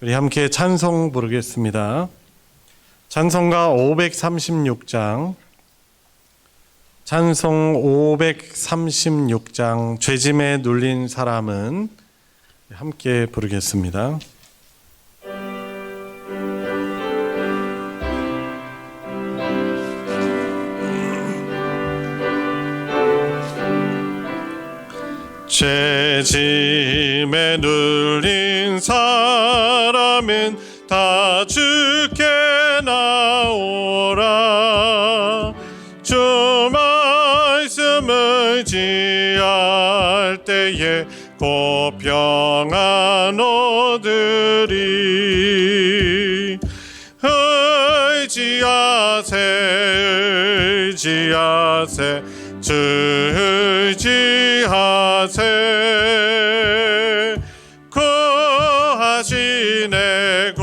우리 함께 찬송 부르겠습니다. 찬송가 536장, 찬송 536장 죄짐에 눌린 사람은 함께 부르겠습니다. 죄짐에 눌린 사람은 다 주께 나오라. 주 말씀 의지할 때에 곧 평안 얻으리. 의지하세 주 의지하세. 구하시네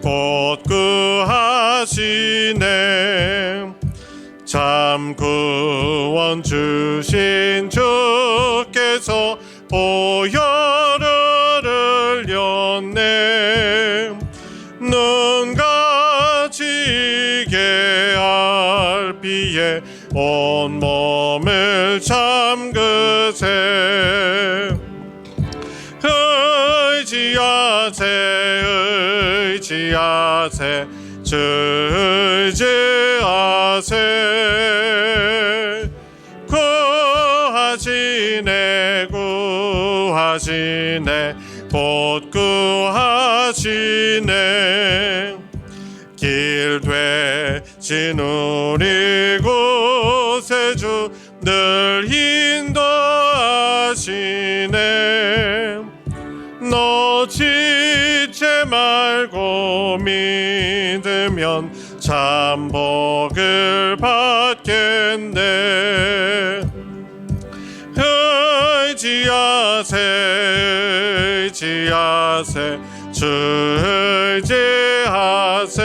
곧 구하시네. 참 구원 주신 주께서 보혈을 흘렸네. 눈같이 이게 알 피에 온몸을 잠그세. 의지하세 주 의지하세. 구하시네 곧 구하시네. 길 되신 우리 구세주 늘 인도하시네. 놓치지 말고 믿으면 참 복을 받겠네. 의지하세 주 의지하세.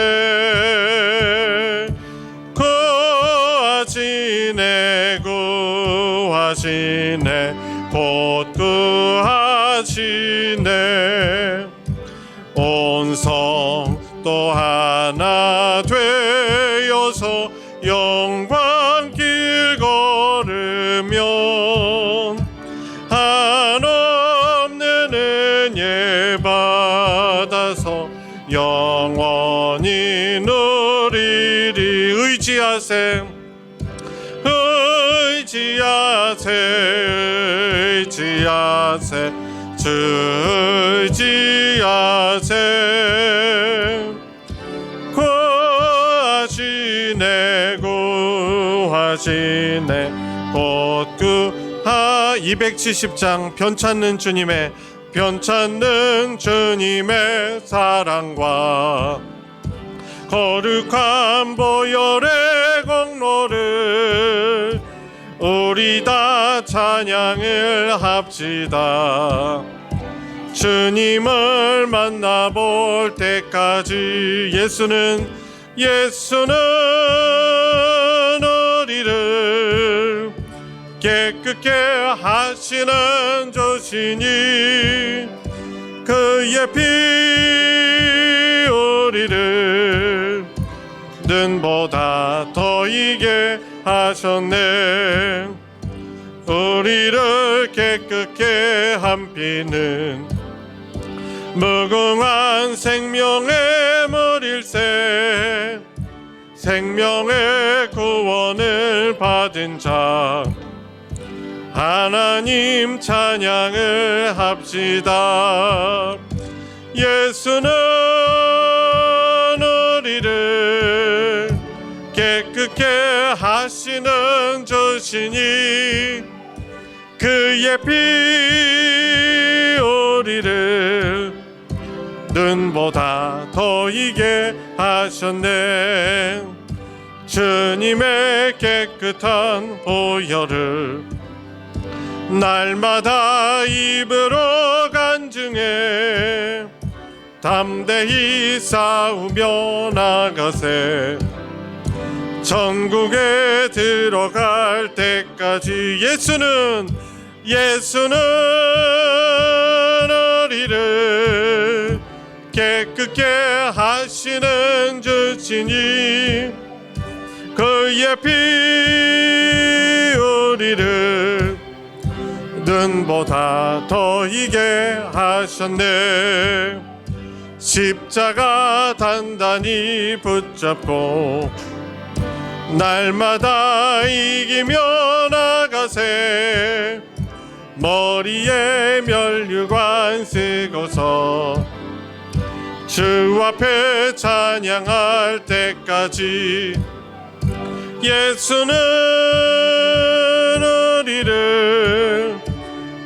구하시네 곧 구하시네. 온 성 또 하나 되어서 영광길 걸으면 한없는 은혜 받아서 영원히 누리리. 의지하세 주 의지하세. 구하시네 곧 구하. 270장 변찮는 주님의 사랑과 거룩한 보혈의 공로를 우리 다 찬양을 합시다. 주님을 만나볼 때까지 예수는 우리를 깨끗게 하시는 주시니 그의 피 우리를 눈보다 더 이게 하셨네. 우리를 깨끗게 한 피는 무궁한 생명의 물일세. 생명의 구원을 받은 자 하나님 찬양을 합시다. 예수는 우리를 깨끗게 하시는 주시니 그의 피 우리를 눈보다 더 이게 하셨네. 주님의 깨끗한 보혈을 날마다 입으로 간증해 담대히 싸우며 나가세. 천국에 들어갈 때까지 예수는 우리를 깨끗게 하시는 주시니 그의 피 우리를 눈보다 더 이게 하셨네. 십자가 단단히 붙잡고 날마다 이기며 나가세. 머리에 면류관 쓰고서 주 앞에 찬양할 때까지 예수는 우리를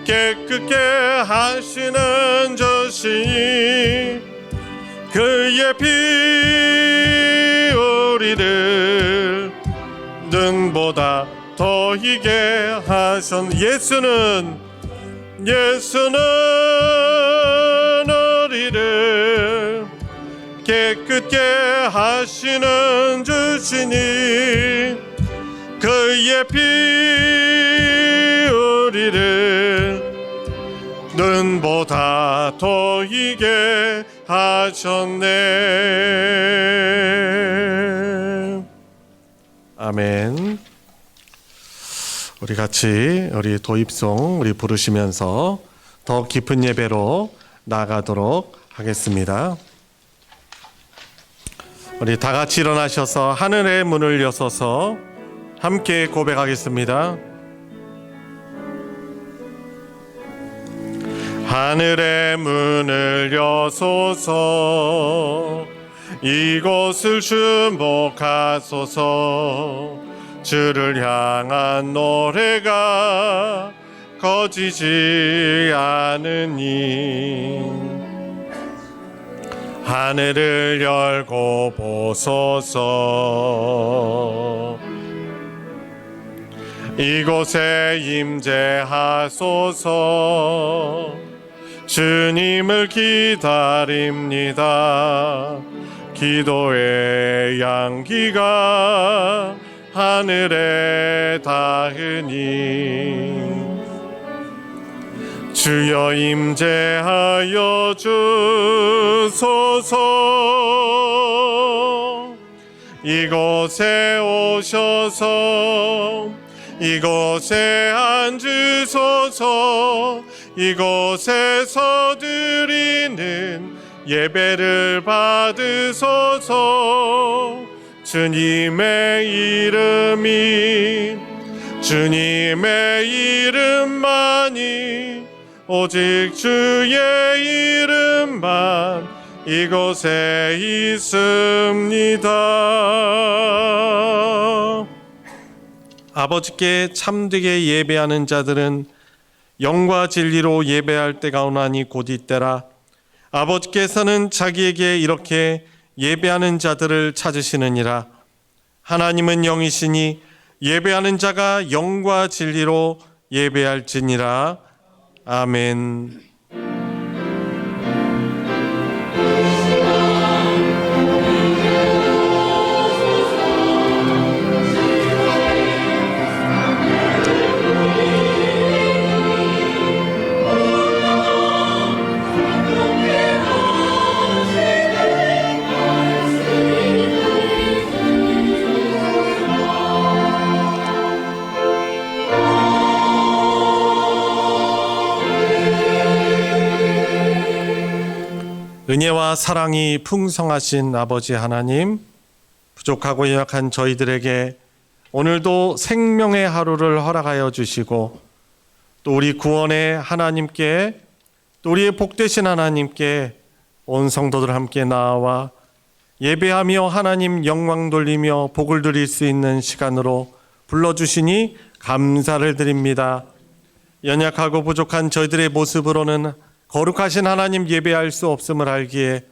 깨끗게 하시는 주시니 그의 피 우리를 눈보다 더 희게 하신 예수는 우리를 깨끗게 하시는 주시니 그의 피 우리를 눈보다 더 희게 하셨네. 아멘. 우리 같이 우리 도입송 우리 부르시면서 더 깊은 예배로 나가도록 하겠습니다. 우리 다 같이 일어나셔서 하늘의 문을 여서서 함께 고백하겠습니다. 하늘의 문을 여소서 이곳을 주목하소서. 주를 향한 노래가 거지지 않으니 하늘을 열고 보소서. 이곳에 임재하소서. 주님을 기다립니다. 기도의 양기가 하늘에 닿으니 주여 임재하여 주소서. 이곳에 오셔서 이곳에 앉으소서. 이곳에서 드리는 예배를 받으소서. 주님의 이름만이 오직 주의 이름만 이곳에 있습니다. 아버지께 참되게 예배하는 자들은 영과 진리로 예배할 때가 오나니 곧 이때라. 아버지께서는 자기에게 이렇게 예배하는 자들을 찾으시느니라. 하나님은 영이시니 예배하는 자가 영과 진리로 예배할지니라. 아멘. 은혜와 사랑이 풍성하신 아버지 하나님, 부족하고 연약한 저희들에게 오늘도 생명의 하루를 허락하여 주시고 또 우리 구원의 하나님께 또 우리의 복되신 하나님께 온 성도들 함께 나와 예배하며 하나님 영광 돌리며 복을 드릴 수 있는 시간으로 불러주시니 감사를 드립니다. 연약하고 부족한 저희들의 모습으로는 거룩하신 하나님 예배할 수 없음을 알기에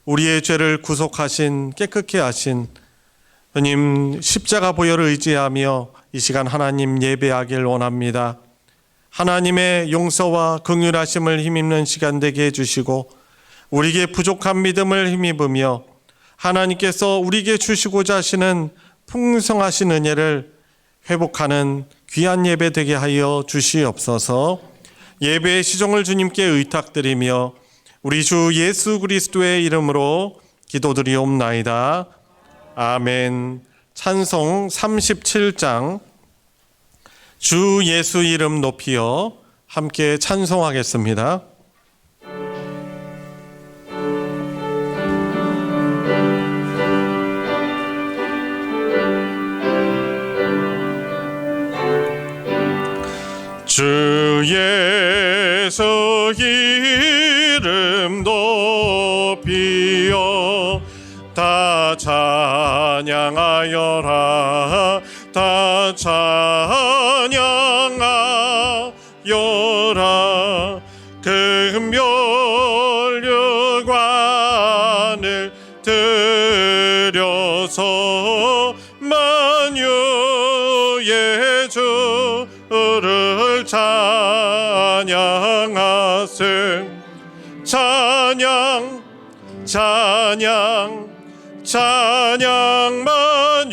우리의 죄를 구속하신 깨끗게 하신 주님 십자가 보혈을 의지하며 이 시간 하나님 예배하길 원합니다. 하나님의 용서와 긍휼하심을 힘입는 시간 되게 해주시고 우리에게 부족한 믿음을 힘입으며 하나님께서 우리에게 주시고자 하시는 풍성하신 은혜를 회복하는 귀한 예배 되게 하여 주시옵소서. 예배의 시종을 주님께 의탁드리며 우리 주 예수 그리스도의 이름으로 기도드리옵나이다. 아멘. 찬송 37장 주 예수 이름 높이여 함께 찬송하겠습니다. 주 예수 이름 높이여 다 찬양하여라. 다 찬양하여라. 금멸류관을 들여서 만유의 주를 찬양하세. 찬양 찬양 찬양 만유의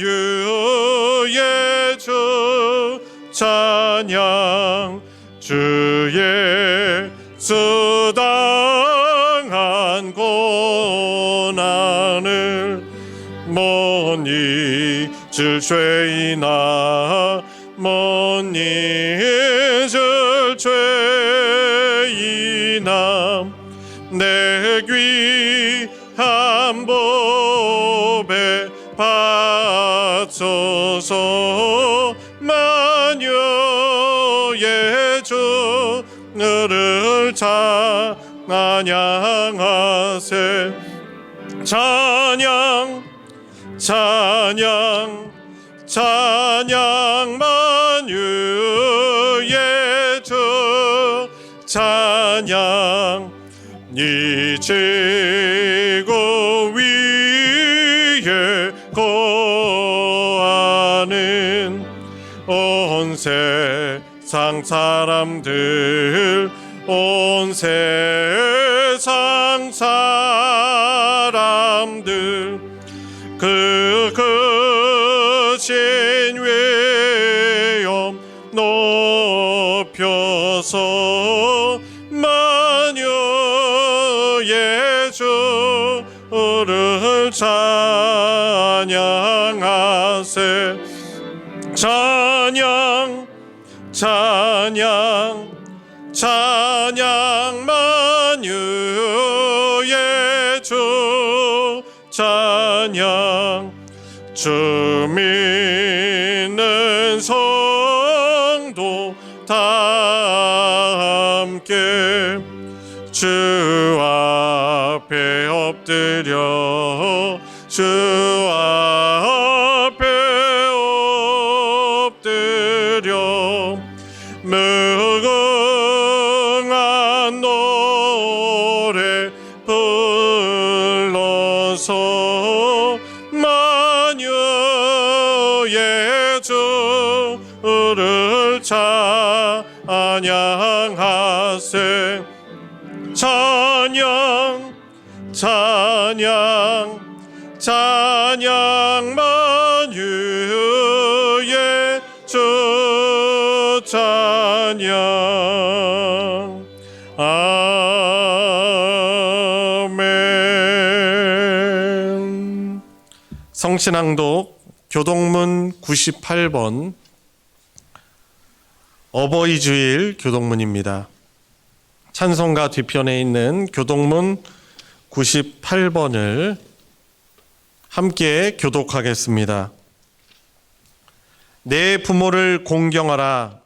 주 찬양. 주의 수당한 고난을 못 잊을 죄이나 못 잊을 죄이나 내 귀한 법에 바쳐서 만유의 주를 찬양하세. 찬양 찬양 찬양 만유의 주 찬양. 이 지구 위에 거하는 온 세상 사람들 온 세상 사람들 그 크신 위엄 높여서 만유의 주를 찬양하세. 찬양 찬양 찬양 만유의 주 찬양. 주 믿는 성도 다 함께 주 앞에 엎드려 주 앞에 엎드려 무궁한 노래 불러서 만유의 주를 찬양하세. 찬양 찬양 찬양 만유의 주 찬양. 아멘. 성신앙독 교동문 98번 어버이 주일 교동문입니다. 찬송가 뒤편에 있는 교동문 98번을 함께 교독하겠습니다. 내 부모를 공경하라.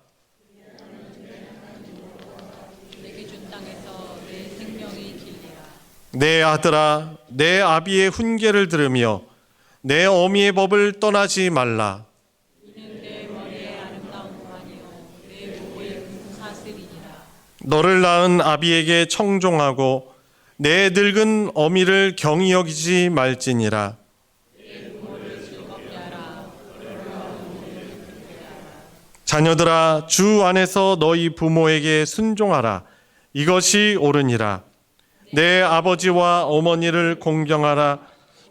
내 아들아, 내 아비의 훈계를 들으며 내 어미의 법을 떠나지 말라. 너를 낳은 아비에게 청종하고 내 늙은 어미를 경히 여기지 말지니라. 자녀들아, 주 안에서 너희 부모에게 순종하라. 이것이 옳으니라. 내 아버지와 어머니를 공경하라.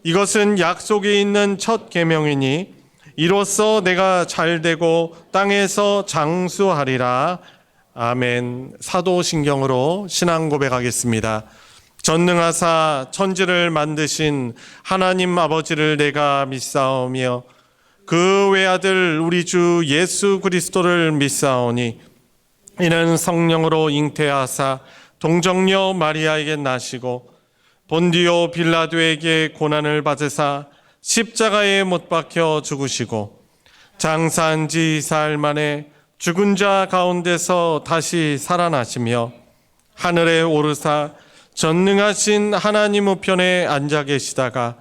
이것은 약속에 있는 첫 계명이니 이로써 내가 잘되고 땅에서 장수하리라. 아멘. 사도신경으로 신앙 고백하겠습니다. 전능하사 천지를 만드신 하나님 아버지를 내가 믿사오며 그 외아들 우리 주 예수 그리스도를 믿사오니 이는 성령으로 잉태하사 동정녀 마리아에게 나시고 본디오 빌라도에게 고난을 받으사 십자가에 못 박혀 죽으시고 장사한 지 사흘 만에 죽은 자 가운데서 다시 살아나시며 하늘에 오르사 전능하신 하나님 우편에 앉아 계시다가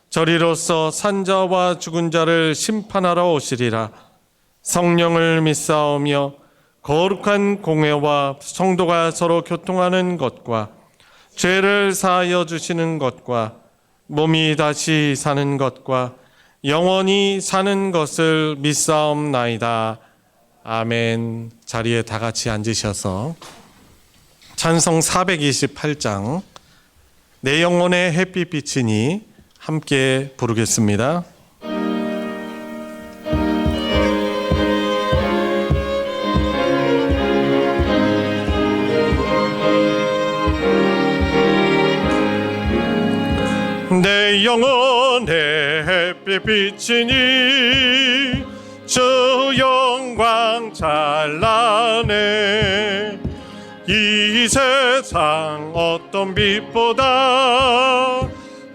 저리로서 산자와 죽은 자를 심판하러 오시리라. 성령을 믿사오며 거룩한 공회와 성도가 서로 교통하는 것과 죄를 사하여 주시는 것과 몸이 다시 사는 것과 영원히 사는 것을 믿사옵나이다. 아멘. 자리에 다 같이 앉으셔서 찬송 428장 내 영혼의 햇빛 비치니 함께 부르겠습니다. 내 영혼의 햇빛 비치니 주 영광 찬란해 이 세상 어떤 빛보다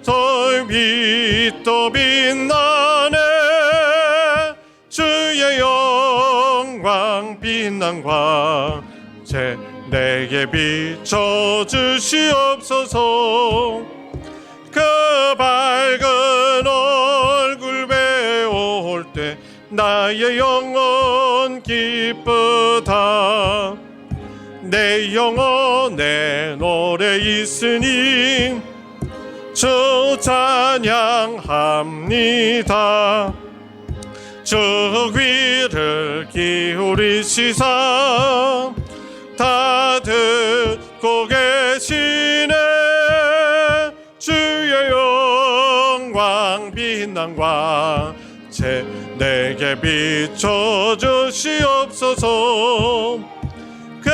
더 빛도 빛나네 주의 영광 빛난 광채 내게 비춰주시옵소서 그 밝은 얼굴 배울 때 나의 영혼 기쁘다 내 영혼에 노래 있으니 주 찬양합니다 주 귀를 기울이시사 다 듣고 계시네 주의 영광 빛난 광채 내게 비춰주시옵소서 그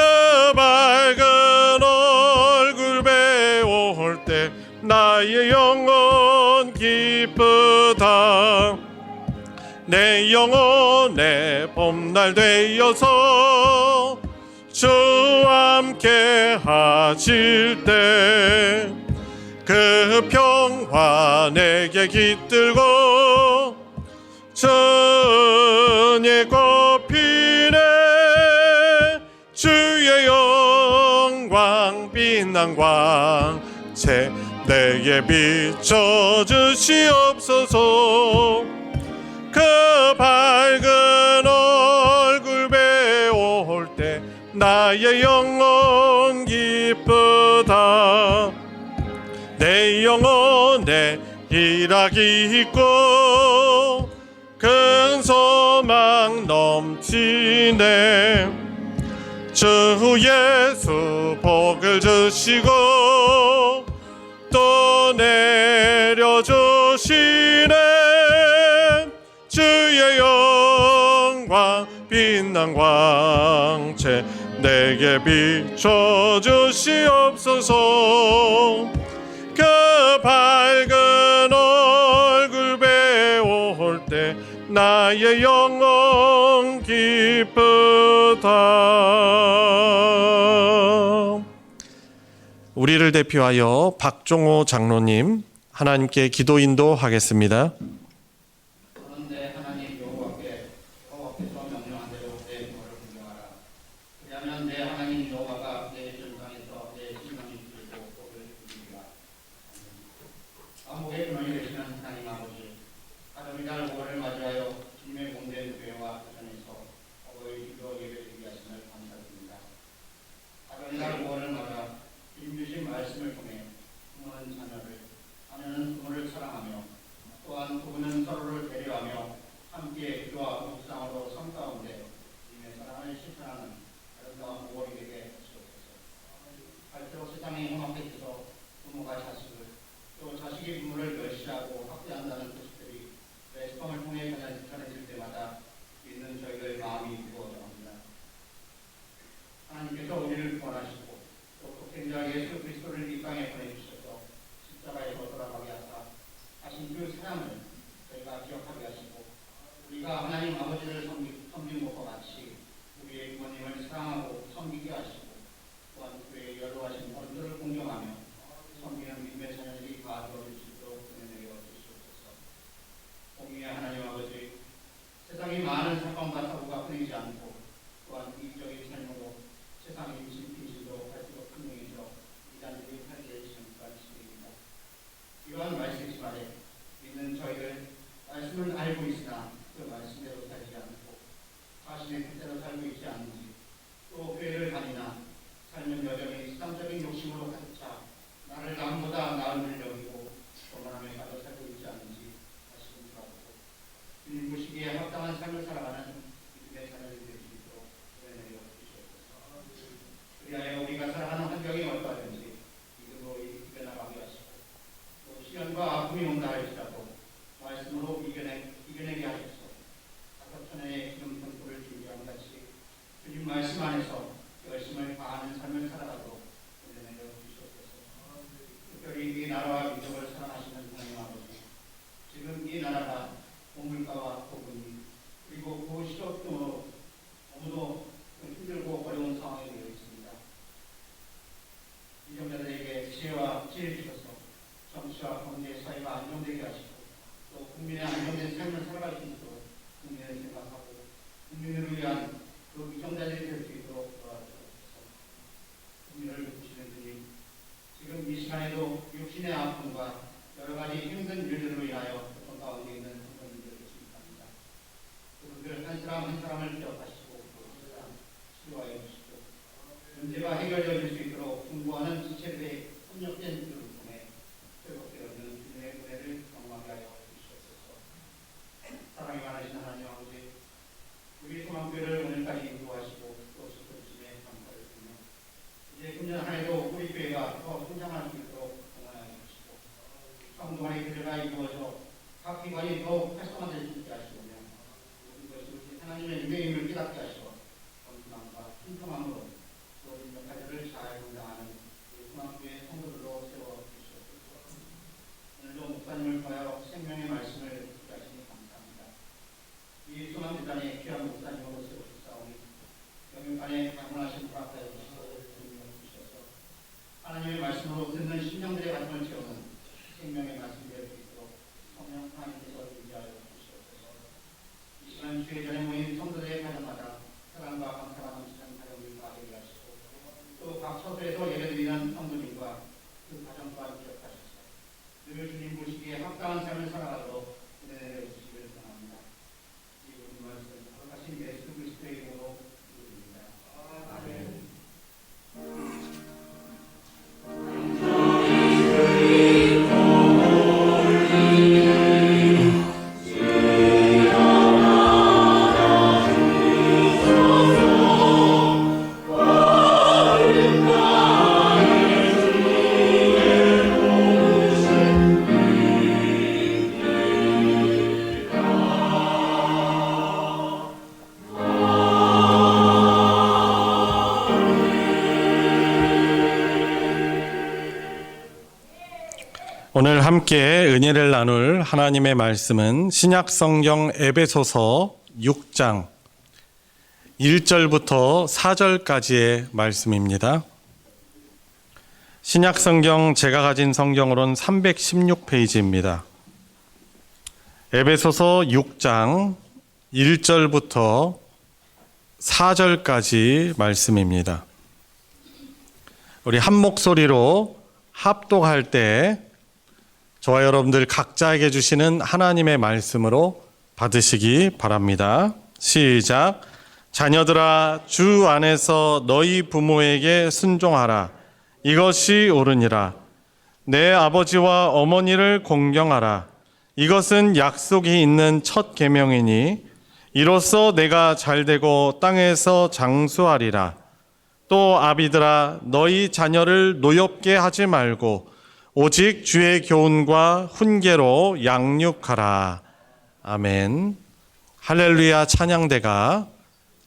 밝은 얼굴 배울 때 나의 영혼 기쁘다 내 영혼의 봄날 되어서 주 함께 하실 때 그 평화 내게 깃들고 전예 꽃피네 주의 영광 빛난 광채 내게 비춰주시옵소서 그 밝은 얼굴 배울 때 나의 영혼 기쁘다 내 영혼에 희락이 있고 큰 소망 넘치네 주 예수 복을 주시고 또 내려주시네 주의 영광 빛난 광채 내게 비춰주시옵소서 그 밝은 얼굴 배울 때 나의 영혼 기쁘다. 우리를 대표하여 박종호 장로님 하나님께 기도 인도하겠습니다. 그런데 하나님 여호와께 여호와께서 명령한 대로 내 부모를 공경하라. 그리하면 내 하나님 여호와가 내 전상에서 내 신명이 풀리고 복을 주리라. 만국의 근원이 되시는 하나님 아버지, 아름이날 5월을 맞이하여 주님의 몸된 교회와 부산에서 어버이 기도 예배드리게 하심을 감사드립니다. 아름이날 5월을 맞아 주님 주신 말씀을 통해 부모는 자녀를, 자녀는 부모를 사랑하며 또한 부부는 서로를 배려하며 함께 기도와 묵상으로 삶 가운데 주님의 사랑을 실천하는 아름다운 5월이 되게 하시옵소서. 갈수록 세상의 흉악해져서 부모가 자식을 또 자식이 부모를 멸시하고 학대한다는 소식들이 매스컴을 통해 전해질 때마다 믿는 저희들 마음이 무거워져갑니다. 하나님께서 우리를 구원하시고 또 독생자 예수 그리스도를 이 땅에 보내주시고 나은 일 여기고 거만함에 빠져 살고 있지 않는지 다시 돌아보고 주님 보시기에 합당한 삶을 살아가는 믿음의 자녀들이 될 수 있도록 은혜를 주시옵소서. 그리하여 우리가 살아가는 환경이 어떠하든지 믿음으로 이겨나가게 하시고 또 시련과 아픔이 온다 할지라도 말씀으로 이겨내게 하셔서 사사천의 기름 등불을 준비한 같이 주님 말씀 안에서 열심을 다하는 삶을 살아가도록 은혜를 주시옵소서. 특별히 이 나라와 민족을 사랑하시는 하나님 아버지, 지금 이 나라가 고물가와 고금리 그리고 고시력 등으로 너무도 힘들고 어려운 상황에 되어 있습니다. 이정자들에게 지혜와 지혜를 주셔서 정치와 경제, 사회가 안정되게 하시고 또 국민의 안정된 삶을 살아갈 수 있도록 국민을 생각하고 국민을 위한 그 이정자들이 될 수 있도록 도와주옵소서. 국민을 보시는 주님, 지금 이 시간에도 육신의 아픔과 여러 가지 힘든 일들로 인하여 고통 가운데 있는 성도님들 계십니다. 그분들 한 사람 한 사람을 기억하시고 그 사람 치료하여 주시고 문제가 해결되어 줄 수 있도록 중보하는 지체들의 협력된 일을 통해 회복되어지는 주님의 은혜를 경험하게 하여 주시옵소서. 사랑이 많으신 하나님 아버지, 우리 소망교회를 오늘까지 인도하시고 또 지켜주심에 감사를 드리며 이제 금년 한 해도 우리 교회가 더 성장할 수 있도록 응원하여 주시고 성도간의 교제가 이루어져 각 기관이 더욱 활성화될 수 있게 하시오며 모든 것이 우리 하나님의 유명임을 깨닫게 하시고 겸손함과 신성함으로 모든 역할들을 잘 감당하는 우리 소망교회 성도들로 세워주시옵소서. 오늘도 목사님을 통하여 생명의 말씀을 듣게 하시니 감사합니다. 이 소망재단의 귀한 목사님으로 세우셨사오니 영육간에 강건하신 불합하여 주시고 능력 주셔서 하나님의 말씀으로 듣는 심령들의 가슴을 채우는 생명의 말씀 되어 있도록 성령 하나님께서 인지하여 주시옵소서. 이 시간 주의 전에 모인 성도들의 가정마다 사랑과 감사가 넘치는 가정을 가지게 하시고 또 각 처소에서 예배드리는 성도님과 그 가정과 기억하셔서 늘 주님 보시기에 합당한 삶을 살아가도록 은혜를 주시기를 원합니다. 이 모든 말씀 거룩하신 예수 그리스도의 이름으로 기도드립니다. 아멘. 오늘 함께 은혜를 나눌 하나님의 말씀은 신약성경 에베소서 6장 1절부터 4절까지의 말씀입니다. 신약성경 제가 가진 성경으로는 316페이지입니다. 에베소서 6장 1절부터 4절까지 말씀입니다. 우리 한 목소리로 합독할 때 저와 여러분들 각자에게 주시는 하나님의 말씀으로 받으시기 바랍니다. 시작. 자녀들아, 주 안에서 너희 부모에게 순종하라. 이것이 옳으니라. 내 아버지와 어머니를 공경하라. 이것은 약속이 있는 첫 계명이니 이로써 내가 잘되고 땅에서 장수하리라. 또 아비들아, 너희 자녀를 노엽게 하지 말고 오직 주의 교훈과 훈계로 양육하라. 아멘. 할렐루야. 찬양대가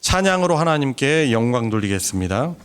찬양으로 하나님께 영광 돌리겠습니다.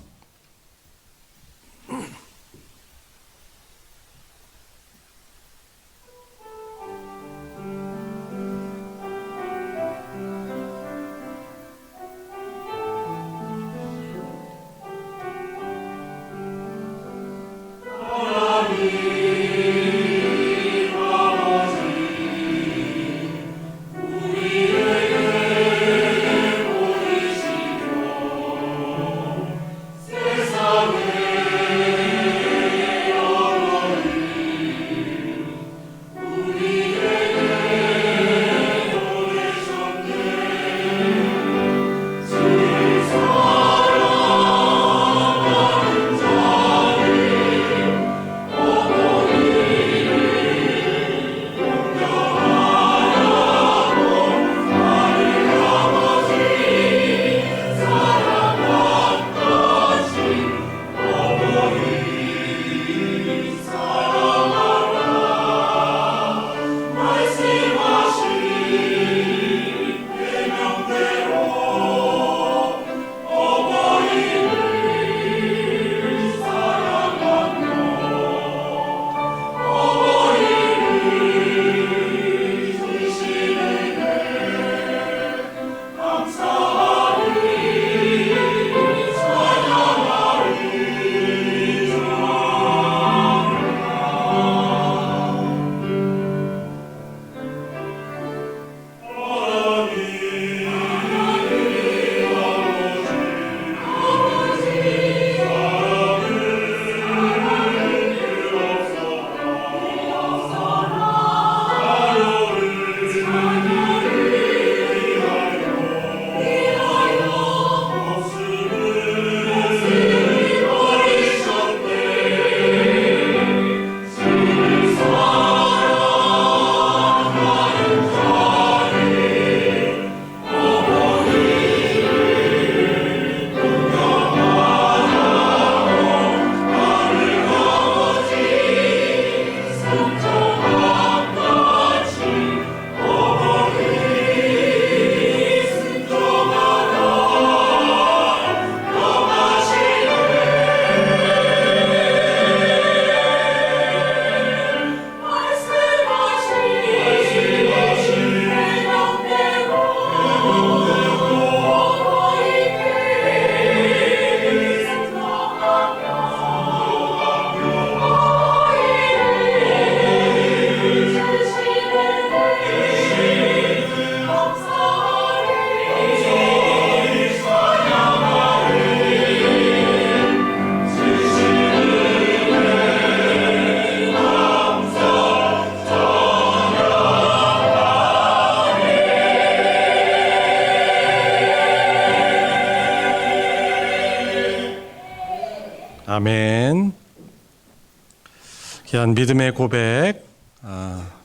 귀한 믿음의 고백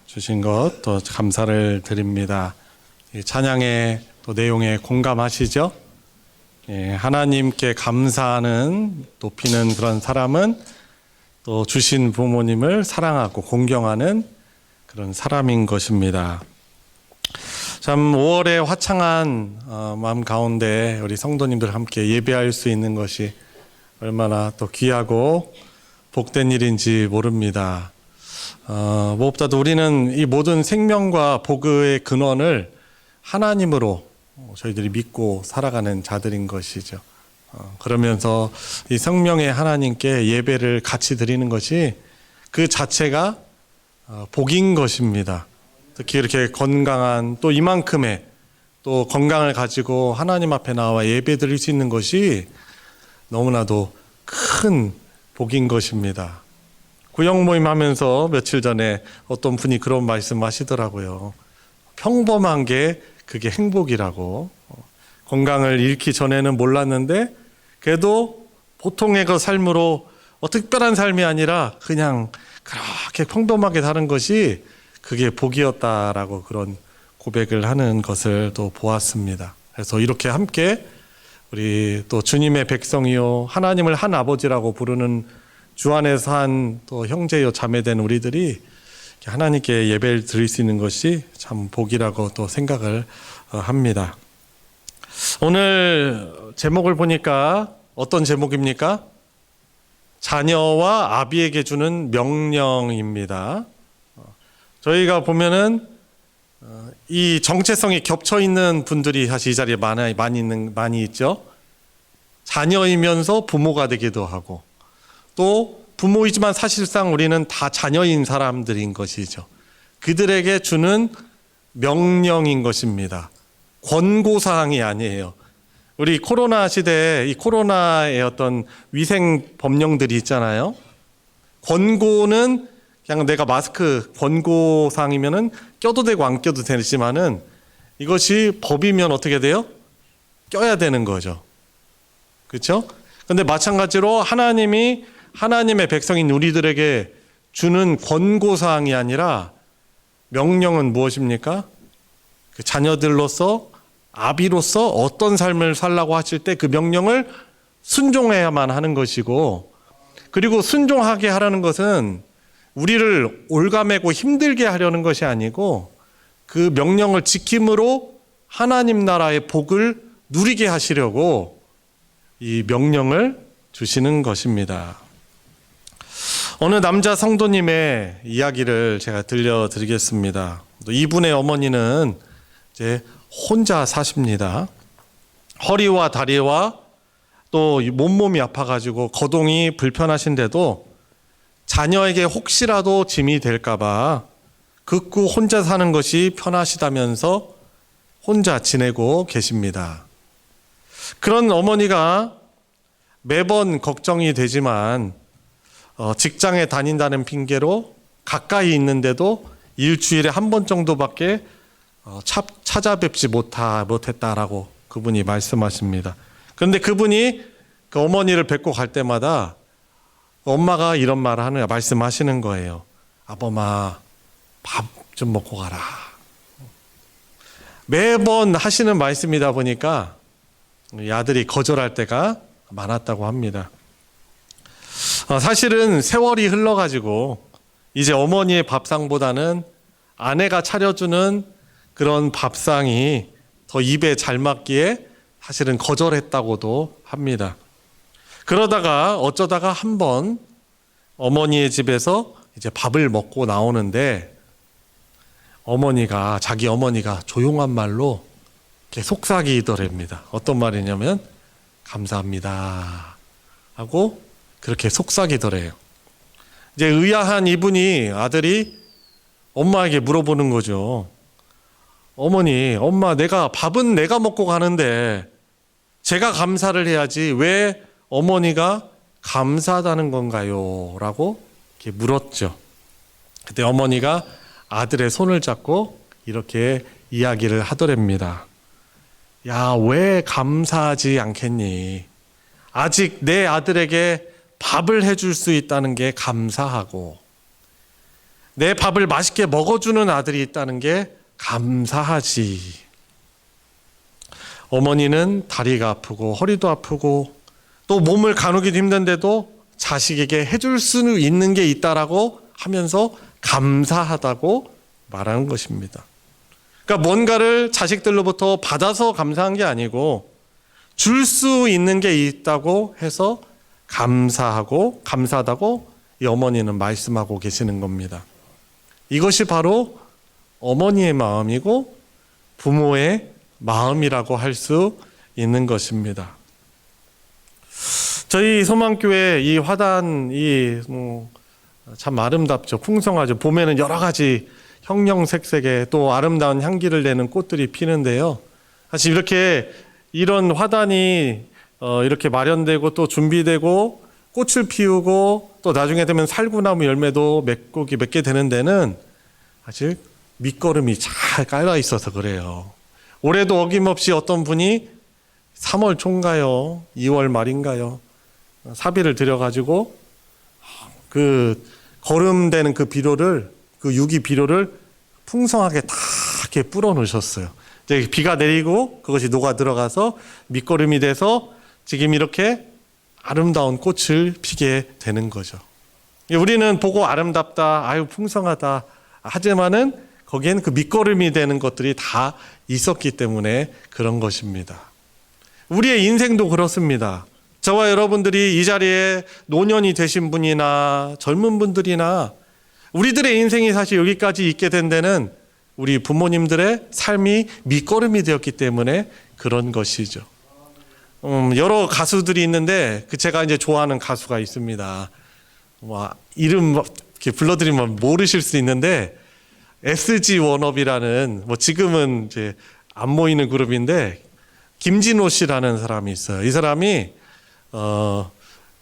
주신 것 또 감사를 드립니다. 이 찬양의 또 내용에 공감하시죠? 예, 하나님께 감사하는 높이는 그런 사람은 또 주신 부모님을 사랑하고 공경하는 그런 사람인 것입니다. 참 5월의 화창한 마음 가운데 우리 성도님들 함께 예배할 수 있는 것이 얼마나 또 귀하고 복된 일인지 모릅니다. 무엇보다도 우리는 이 모든 생명과 복의 근원을 하나님으로 저희들이 믿고 살아가는 자들인 것이죠. 그러면서 이 성령의 하나님께 예배를 같이 드리는 것이 그 자체가 복인 것입니다. 특히 이렇게 건강한 또 이만큼의 또 건강을 가지고 하나님 앞에 나와 예배 드릴 수 있는 것이 너무나도 큰 복인 것입니다. 구역 모임 하면서 며칠 전에 어떤 분이 그런 말씀 하시더라고요. 평범한 게 그게 행복이라고. 건강을 잃기 전에는 몰랐는데 그래도 보통의 그 삶으로 특별한 삶이 아니라 그냥 그렇게 평범하게 사는 것이 그게 복이었다라고 그런 고백을 하는 것을 또 보았습니다. 그래서 이렇게 함께 우리 또 주님의 백성이요 하나님을 한 아버지라고 부르는 주 안에서 한 또 형제요 자매된 우리들이 하나님께 예배를 드릴 수 있는 것이 참 복이라고 또 생각을 합니다. 오늘 제목을 보니까 어떤 제목입니까? 자녀와 아비에게 주는 명령입니다. 저희가 보면은 이 정체성이 겹쳐 있는 분들이 사실 이 자리에 많이 있죠. 자녀이면서 부모가 되기도 하고 또 부모이지만 사실상 우리는 다 자녀인 사람들인 것이죠. 그들에게 주는 명령인 것입니다. 권고사항이 아니에요. 우리 코로나 시대에 이 코로나의 어떤 위생 법령들이 있잖아요. 권고는 그냥 내가 마스크 권고사항이면은 껴도 되고 안 껴도 되지만은 이것이 법이면 어떻게 돼요? 껴야 되는 거죠. 그렇죠? 근데 마찬가지로 하나님이 하나님의 백성인 우리들에게 주는 권고사항이 아니라 명령은 무엇입니까? 그 자녀들로서 아비로서 어떤 삶을 살라고 하실 때 그 명령을 순종해야만 하는 것이고, 그리고 순종하게 하라는 것은 우리를 올가매고 힘들게 하려는 것이 아니고 그 명령을 지킴으로 하나님 나라의 복을 누리게 하시려고 이 명령을 주시는 것입니다. 어느 남자 성도님의 이야기를 제가 들려드리겠습니다. 이분의 어머니는 이제 혼자 사십니다. 허리와 다리와 또 몸이 아파가지고 거동이 불편하신데도 자녀에게 혹시라도 짐이 될까봐 극구 혼자 사는 것이 편하시다면서 혼자 지내고 계십니다. 그런 어머니가 매번 걱정이 되지만 직장에 다닌다는 핑계로 가까이 있는데도 일주일에 한 번 정도밖에 찾아뵙지 못했다라고 그분이 말씀하십니다. 그런데 그분이 그 어머니를 뵙고 갈 때마다 엄마가 이런 말을 말씀하시는 거예요. 아범아, 밥 좀 먹고 가라. 매번 하시는 말씀이다 보니까 이 아들이 거절할 때가 많았다고 합니다. 사실은 세월이 흘러가지고 이제 어머니의 밥상보다는 아내가 차려주는 그런 밥상이 더 입에 잘 맞기에 사실은 거절했다고도 합니다. 그러다가 어쩌다가 한번 어머니의 집에서 이제 밥을 먹고 나오는데 자기 어머니가 조용한 말로 이렇게 속삭이더랍니다. 어떤 말이냐면 감사합니다 하고 그렇게 속삭이더래요. 이제 의아한 이분이 아들이 엄마에게 물어보는 거죠. 어머니, 엄마, 밥은 내가 먹고 가는데 제가 감사를 해야지 왜 어머니가 감사하다는 건가요? 라고 이렇게 물었죠. 그때 어머니가 아들의 손을 잡고 이렇게 이야기를 하더랍니다. 야, 왜 감사하지 않겠니? 아직 내 아들에게 밥을 해줄 수 있다는 게 감사하고 내 밥을 맛있게 먹어주는 아들이 있다는 게 감사하지. 어머니는 다리가 아프고 허리도 아프고 또 몸을 가누기도 힘든데도 자식에게 해줄 수 있는 게 있다라고 하면서 감사하다고 말하는 것입니다. 그러니까 뭔가를 자식들로부터 받아서 감사한 게 아니고 줄 수 있는 게 있다고 해서 감사하다고 이 어머니는 말씀하고 계시는 겁니다. 이것이 바로 어머니의 마음이고 부모의 마음이라고 할 수 있는 것입니다. 저희 소망교회 이 화단이 참 아름답죠. 풍성하죠. 봄에는 여러 가지 형형색색의 또 아름다운 향기를 내는 꽃들이 피는데요. 사실 이런 화단이 이렇게 마련되고 또 준비되고 꽃을 피우고 또 나중에 되면 살구나무 열매도 맺게 되는 데는 사실 밑거름이 잘 깔려 있어서 그래요. 올해도 어김없이 어떤 분이 3월 초인가요? 2월 말인가요? 사비를 들여가지고 그 거름되는 그 비료를, 그 유기 비료를 풍성하게 다 이렇게 뿌려 놓으셨어요. 이제 비가 내리고 그것이 녹아 들어가서 밑거름이 돼서 지금 이렇게 아름다운 꽃을 피게 되는 거죠. 우리는 보고 아름답다, 아유 풍성하다 하지만은 거기에는 그 밑거름이 되는 것들이 다 있었기 때문에 그런 것입니다. 우리의 인생도 그렇습니다. 저와 여러분들이 이 자리에 노년이 되신 분이나 젊은 분들이나 우리들의 인생이 사실 여기까지 있게 된 데는 우리 부모님들의 삶이 밑거름이 되었기 때문에 그런 것이죠. 여러 가수들이 있는데 제가 이제 좋아하는 가수가 있습니다. 이름 이렇게 불러드리면 모르실 수 있는데 SG 워너비라는 지금은 이제 안 모이는 그룹인데 김진호 씨라는 사람이 있어요. 이 사람이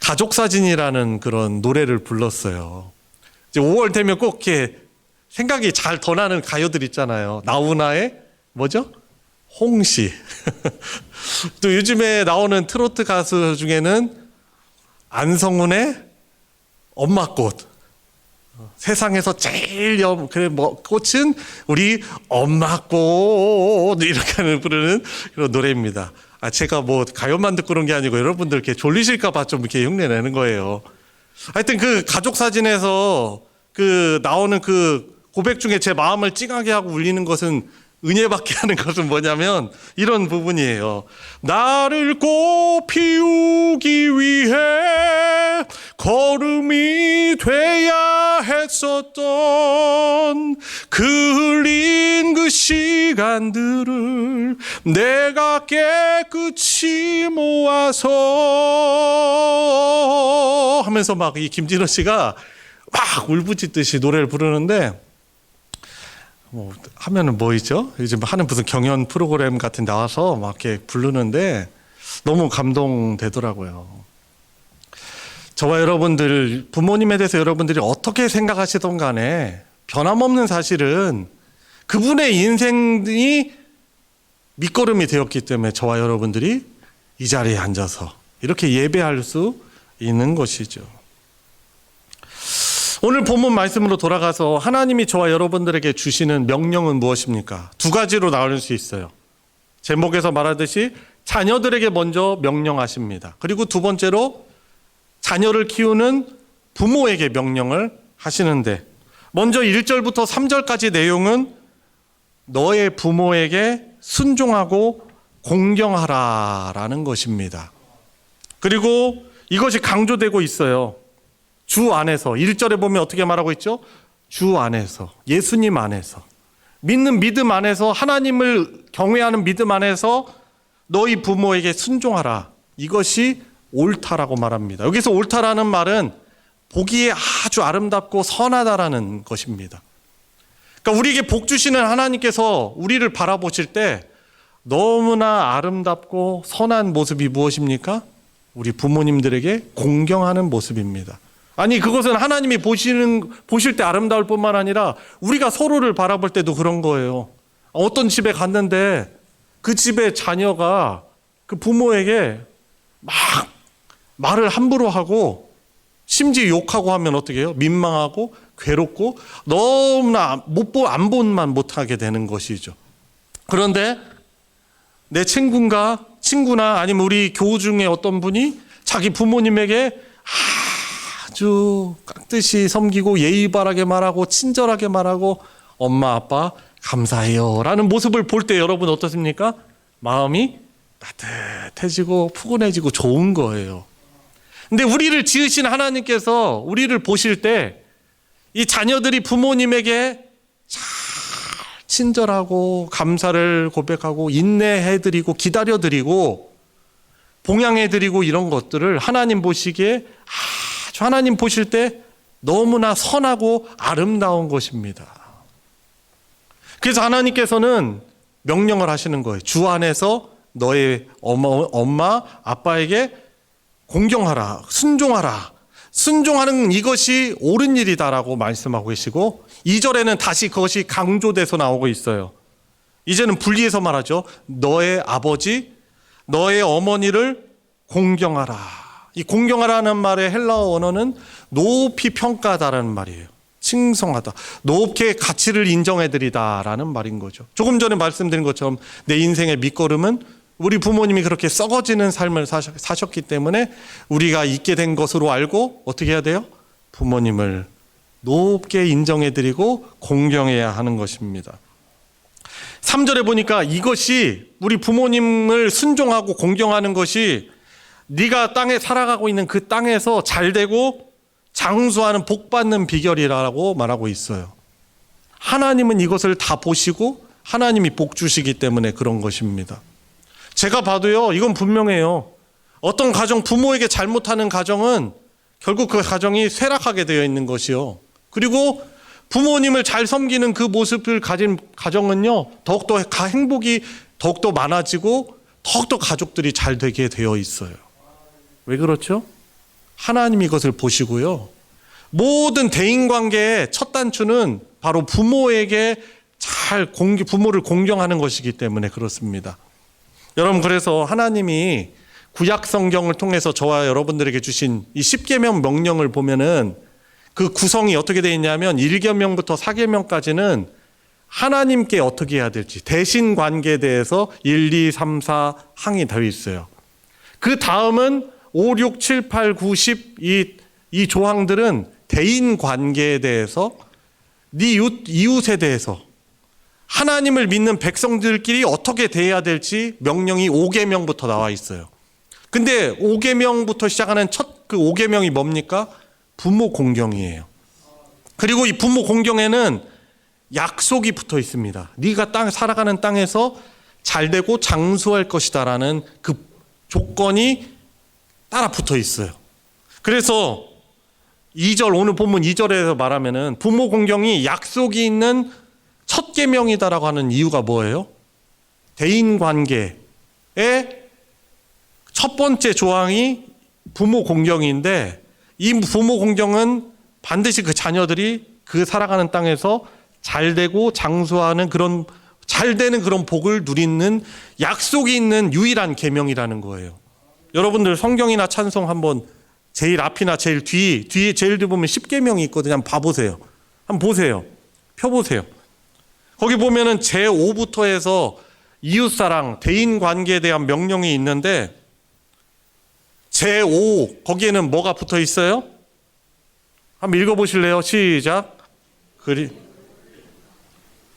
가족사진이라는 그런 노래를 불렀어요. 이제 5월 되면 꼭 이렇게 생각이 잘 더 나는 가요들 있잖아요. 나훈아의 홍시. 또 요즘에 나오는 트로트 가수 중에는 안성훈의 엄마꽃. 세상에서 제일 꽃은 우리 엄마꽃 이렇게 부르는 그런 노래입니다. 제가 가요만 듣고 그런 게 아니고 여러분들 이렇게 졸리실까봐 좀 이렇게 흉내 내는 거예요. 하여튼 그 가족 사진에서 그 나오는 그 고백 중에 제 마음을 찡하게 하고 울리는 것은 은혜받게 하는 것은 뭐냐면 이런 부분이에요. 나를 꽃 피우기 위해 걸음이 돼야 했었던 그 흘린 그 시간들을 내가 깨끗이 모아서 하면서 막 이 김진호 씨가 막 울부짖듯이 노래를 부르는데 하면은 뭐있죠? 요즘 하는 무슨 경연 프로그램 같은 데 나와서 막 이렇게 부르는데 너무 감동되더라고요. 저와 여러분들, 부모님에 대해서 여러분들이 어떻게 생각하시던 간에 변함없는 사실은 그분의 인생이 밑거름이 되었기 때문에 저와 여러분들이 이 자리에 앉아서 이렇게 예배할 수 있는 것이죠. 오늘 본문 말씀으로 돌아가서 하나님이 저와 여러분들에게 주시는 명령은 무엇입니까? 두 가지로 나눌 수 있어요. 제목에서 말하듯이 자녀들에게 먼저 명령하십니다. 그리고 두 번째로 자녀를 키우는 부모에게 명령을 하시는데 먼저 1절부터 3절까지 내용은 너의 부모에게 순종하고 공경하라라는 것입니다. 그리고 이것이 강조되고 있어요. 주 안에서 1절에 보면 어떻게 말하고 있죠? 주 안에서, 예수님 안에서, 믿는 믿음 안에서, 하나님을 경외하는 믿음 안에서 너희 부모에게 순종하라. 이것이 옳다라고 말합니다. 여기서 옳다라는 말은 보기에 아주 아름답고 선하다라는 것입니다. 그러니까 우리에게 복 주시는 하나님께서 우리를 바라보실 때 너무나 아름답고 선한 모습이 무엇입니까? 우리 부모님들에게 공경하는 모습입니다. 아니 그것은 하나님이 보실 때 아름다울 뿐만 아니라 우리가 서로를 바라볼 때도 그런 거예요. 어떤 집에 갔는데 그 집의 자녀가 그 부모에게 막 말을 함부로 하고 심지어 욕하고 하면 어떻게 해요? 민망하고 괴롭고 너무나 안 본만 못하게 되는 것이죠. 그런데 내 친구나 아니면 우리 교우 중에 어떤 분이 자기 부모님에게 아주 깍듯이 섬기고 예의 바르게 말하고 친절하게 말하고 엄마 아빠 감사해요 라는 모습을 볼 때 여러분 어떻습니까? 마음이 따뜻해지고 푸근해지고 좋은 거예요. 근데 우리를 지으신 하나님께서 우리를 보실 때 이 자녀들이 부모님에게 잘 친절하고 감사를 고백하고 인내해드리고 기다려드리고 봉양해드리고 이런 것들을 하나님 보시기에 아주 하나님 보실 때 너무나 선하고 아름다운 것입니다. 그래서 하나님께서는 명령을 하시는 거예요. 주 안에서 너의 엄마 아빠에게 공경하라, 순종하라. 순종하는 이것이 옳은 일이다라고 말씀하고 계시고 2절에는 다시 그것이 강조돼서 나오고 있어요. 이제는 분리해서 말하죠. 너의 아버지, 너의 어머니를 공경하라. 이 공경하라는 말의 헬라어 원어는 높이 평가하다라는 말이에요. 칭송하다. 높게 가치를 인정해드리다라는 말인 거죠. 조금 전에 말씀드린 것처럼 내 인생의 밑거름은 우리 부모님이 그렇게 썩어지는 삶을 사셨기 때문에 우리가 있게 된 것으로 알고 어떻게 해야 돼요? 부모님을 높게 인정해드리고 공경해야 하는 것입니다. 3절에 보니까 이것이 우리 부모님을 순종하고 공경하는 것이 네가 땅에 살아가고 있는 그 땅에서 잘되고 장수하는 복받는 비결이라고 말하고 있어요. 하나님은 이것을 다 보시고 하나님이 복 주시기 때문에 그런 것입니다. 제가 봐도요, 이건 분명해요. 어떤 가정, 부모에게 잘못하는 가정은 결국 그 가정이 쇠락하게 되어 있는 것이요. 그리고 부모님을 잘 섬기는 그 모습을 가진 가정은요, 더욱더 행복이 더욱더 많아지고 더욱더 가족들이 잘 되게 되어 있어요. 왜 그렇죠? 하나님이 이것을 보시고요. 모든 대인관계의 첫 단추는 바로 부모에게 부모를 공경하는 것이기 때문에 그렇습니다. 여러분, 그래서 하나님이 구약 성경을 통해서 저와 여러분들에게 주신 이 10계명 명령을 보면은 그 구성이 어떻게 되어 있냐면 1계명부터 4계명까지는 하나님께 어떻게 해야 될지 대신 관계에 대해서 1, 2, 3, 4 항이 되어 있어요. 그 다음은 5, 6, 7, 8, 9, 10 이 조항들은 대인 관계에 대해서 네 이웃에 대해서 하나님을 믿는 백성들끼리 어떻게 대해야 될지 명령이 5계명부터 나와 있어요. 근데 5계명부터 시작하는 첫 그 5계명이 뭡니까? 부모 공경이에요. 그리고 이 부모 공경에는 약속이 붙어 있습니다. 네가 살아가는 땅에서 잘되고 장수할 것이다라는 그 조건이 따라 붙어 있어요. 그래서 2절, 오늘 본문 2절에서 말하면은 부모 공경이 약속이 있는 첫 계명이다라고 하는 이유가 뭐예요? 대인 관계의 첫 번째 조항이 부모 공경인데 이 부모 공경은 반드시 그 자녀들이 그 살아가는 땅에서 잘되고 장수하는 그런 잘되는 그런 복을 누리는 약속이 있는 유일한 계명이라는 거예요. 여러분들 성경이나 찬송 한번 제일 앞이나 제일 뒤에 제일 뒤에 보면 10계명이 있거든요. 한번 봐보세요. 한번 보세요. 펴보세요. 거기 보면은 제5부터 해서 이웃사랑, 대인관계에 대한 명령이 있는데 제5 거기에는 뭐가 붙어 있어요? 한번 읽어보실래요? 시작.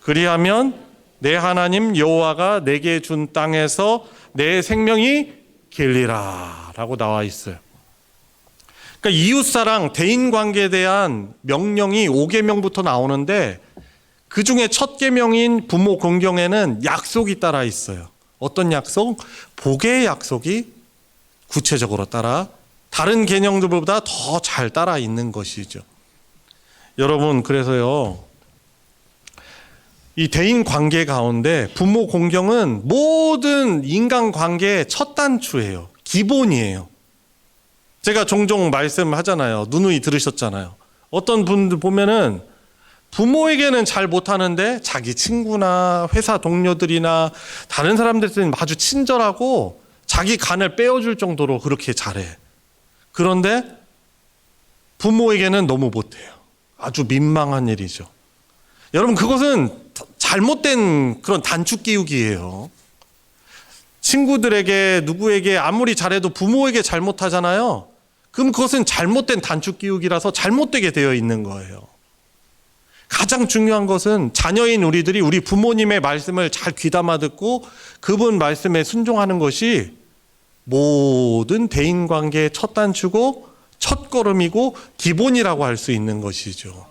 그리하면 내 하나님 여호와가 내게 준 땅에서 내 생명이 길리라 라고 나와 있어요. 그러니까 이웃사랑, 대인관계에 대한 명령이 5계명부터 나오는데 그 중에 첫 계명인 부모 공경에는 약속이 따라 있어요. 어떤 약속? 복의 약속이 구체적으로 따라 다른 개념들보다 더 잘 따라 있는 것이죠. 여러분, 그래서요, 이 대인 관계 가운데 부모 공경은 모든 인간 관계의 첫 단추예요. 기본이에요. 제가 종종 말씀하잖아요. 누누이 들으셨잖아요. 어떤 분들 보면은 부모에게는 잘 못하는데 자기 친구나 회사 동료들이나 다른 사람들한테는 아주 친절하고 자기 간을 빼어줄 정도로 그렇게 잘해. 그런데 부모에게는 너무 못해요. 아주 민망한 일이죠. 여러분, 그것은 잘못된 그런 단축 기욱이에요. 친구들에게 누구에게 아무리 잘해도 부모에게 잘못하잖아요. 그럼 그것은 잘못된 단축 기욱이라서 잘못되게 되어 있는 거예요. 가장 중요한 것은 자녀인 우리들이 우리 부모님의 말씀을 잘 귀담아 듣고 그분 말씀에 순종하는 것이 모든 대인관계의 첫 단추고 첫 걸음이고 기본이라고 할 수 있는 것이죠.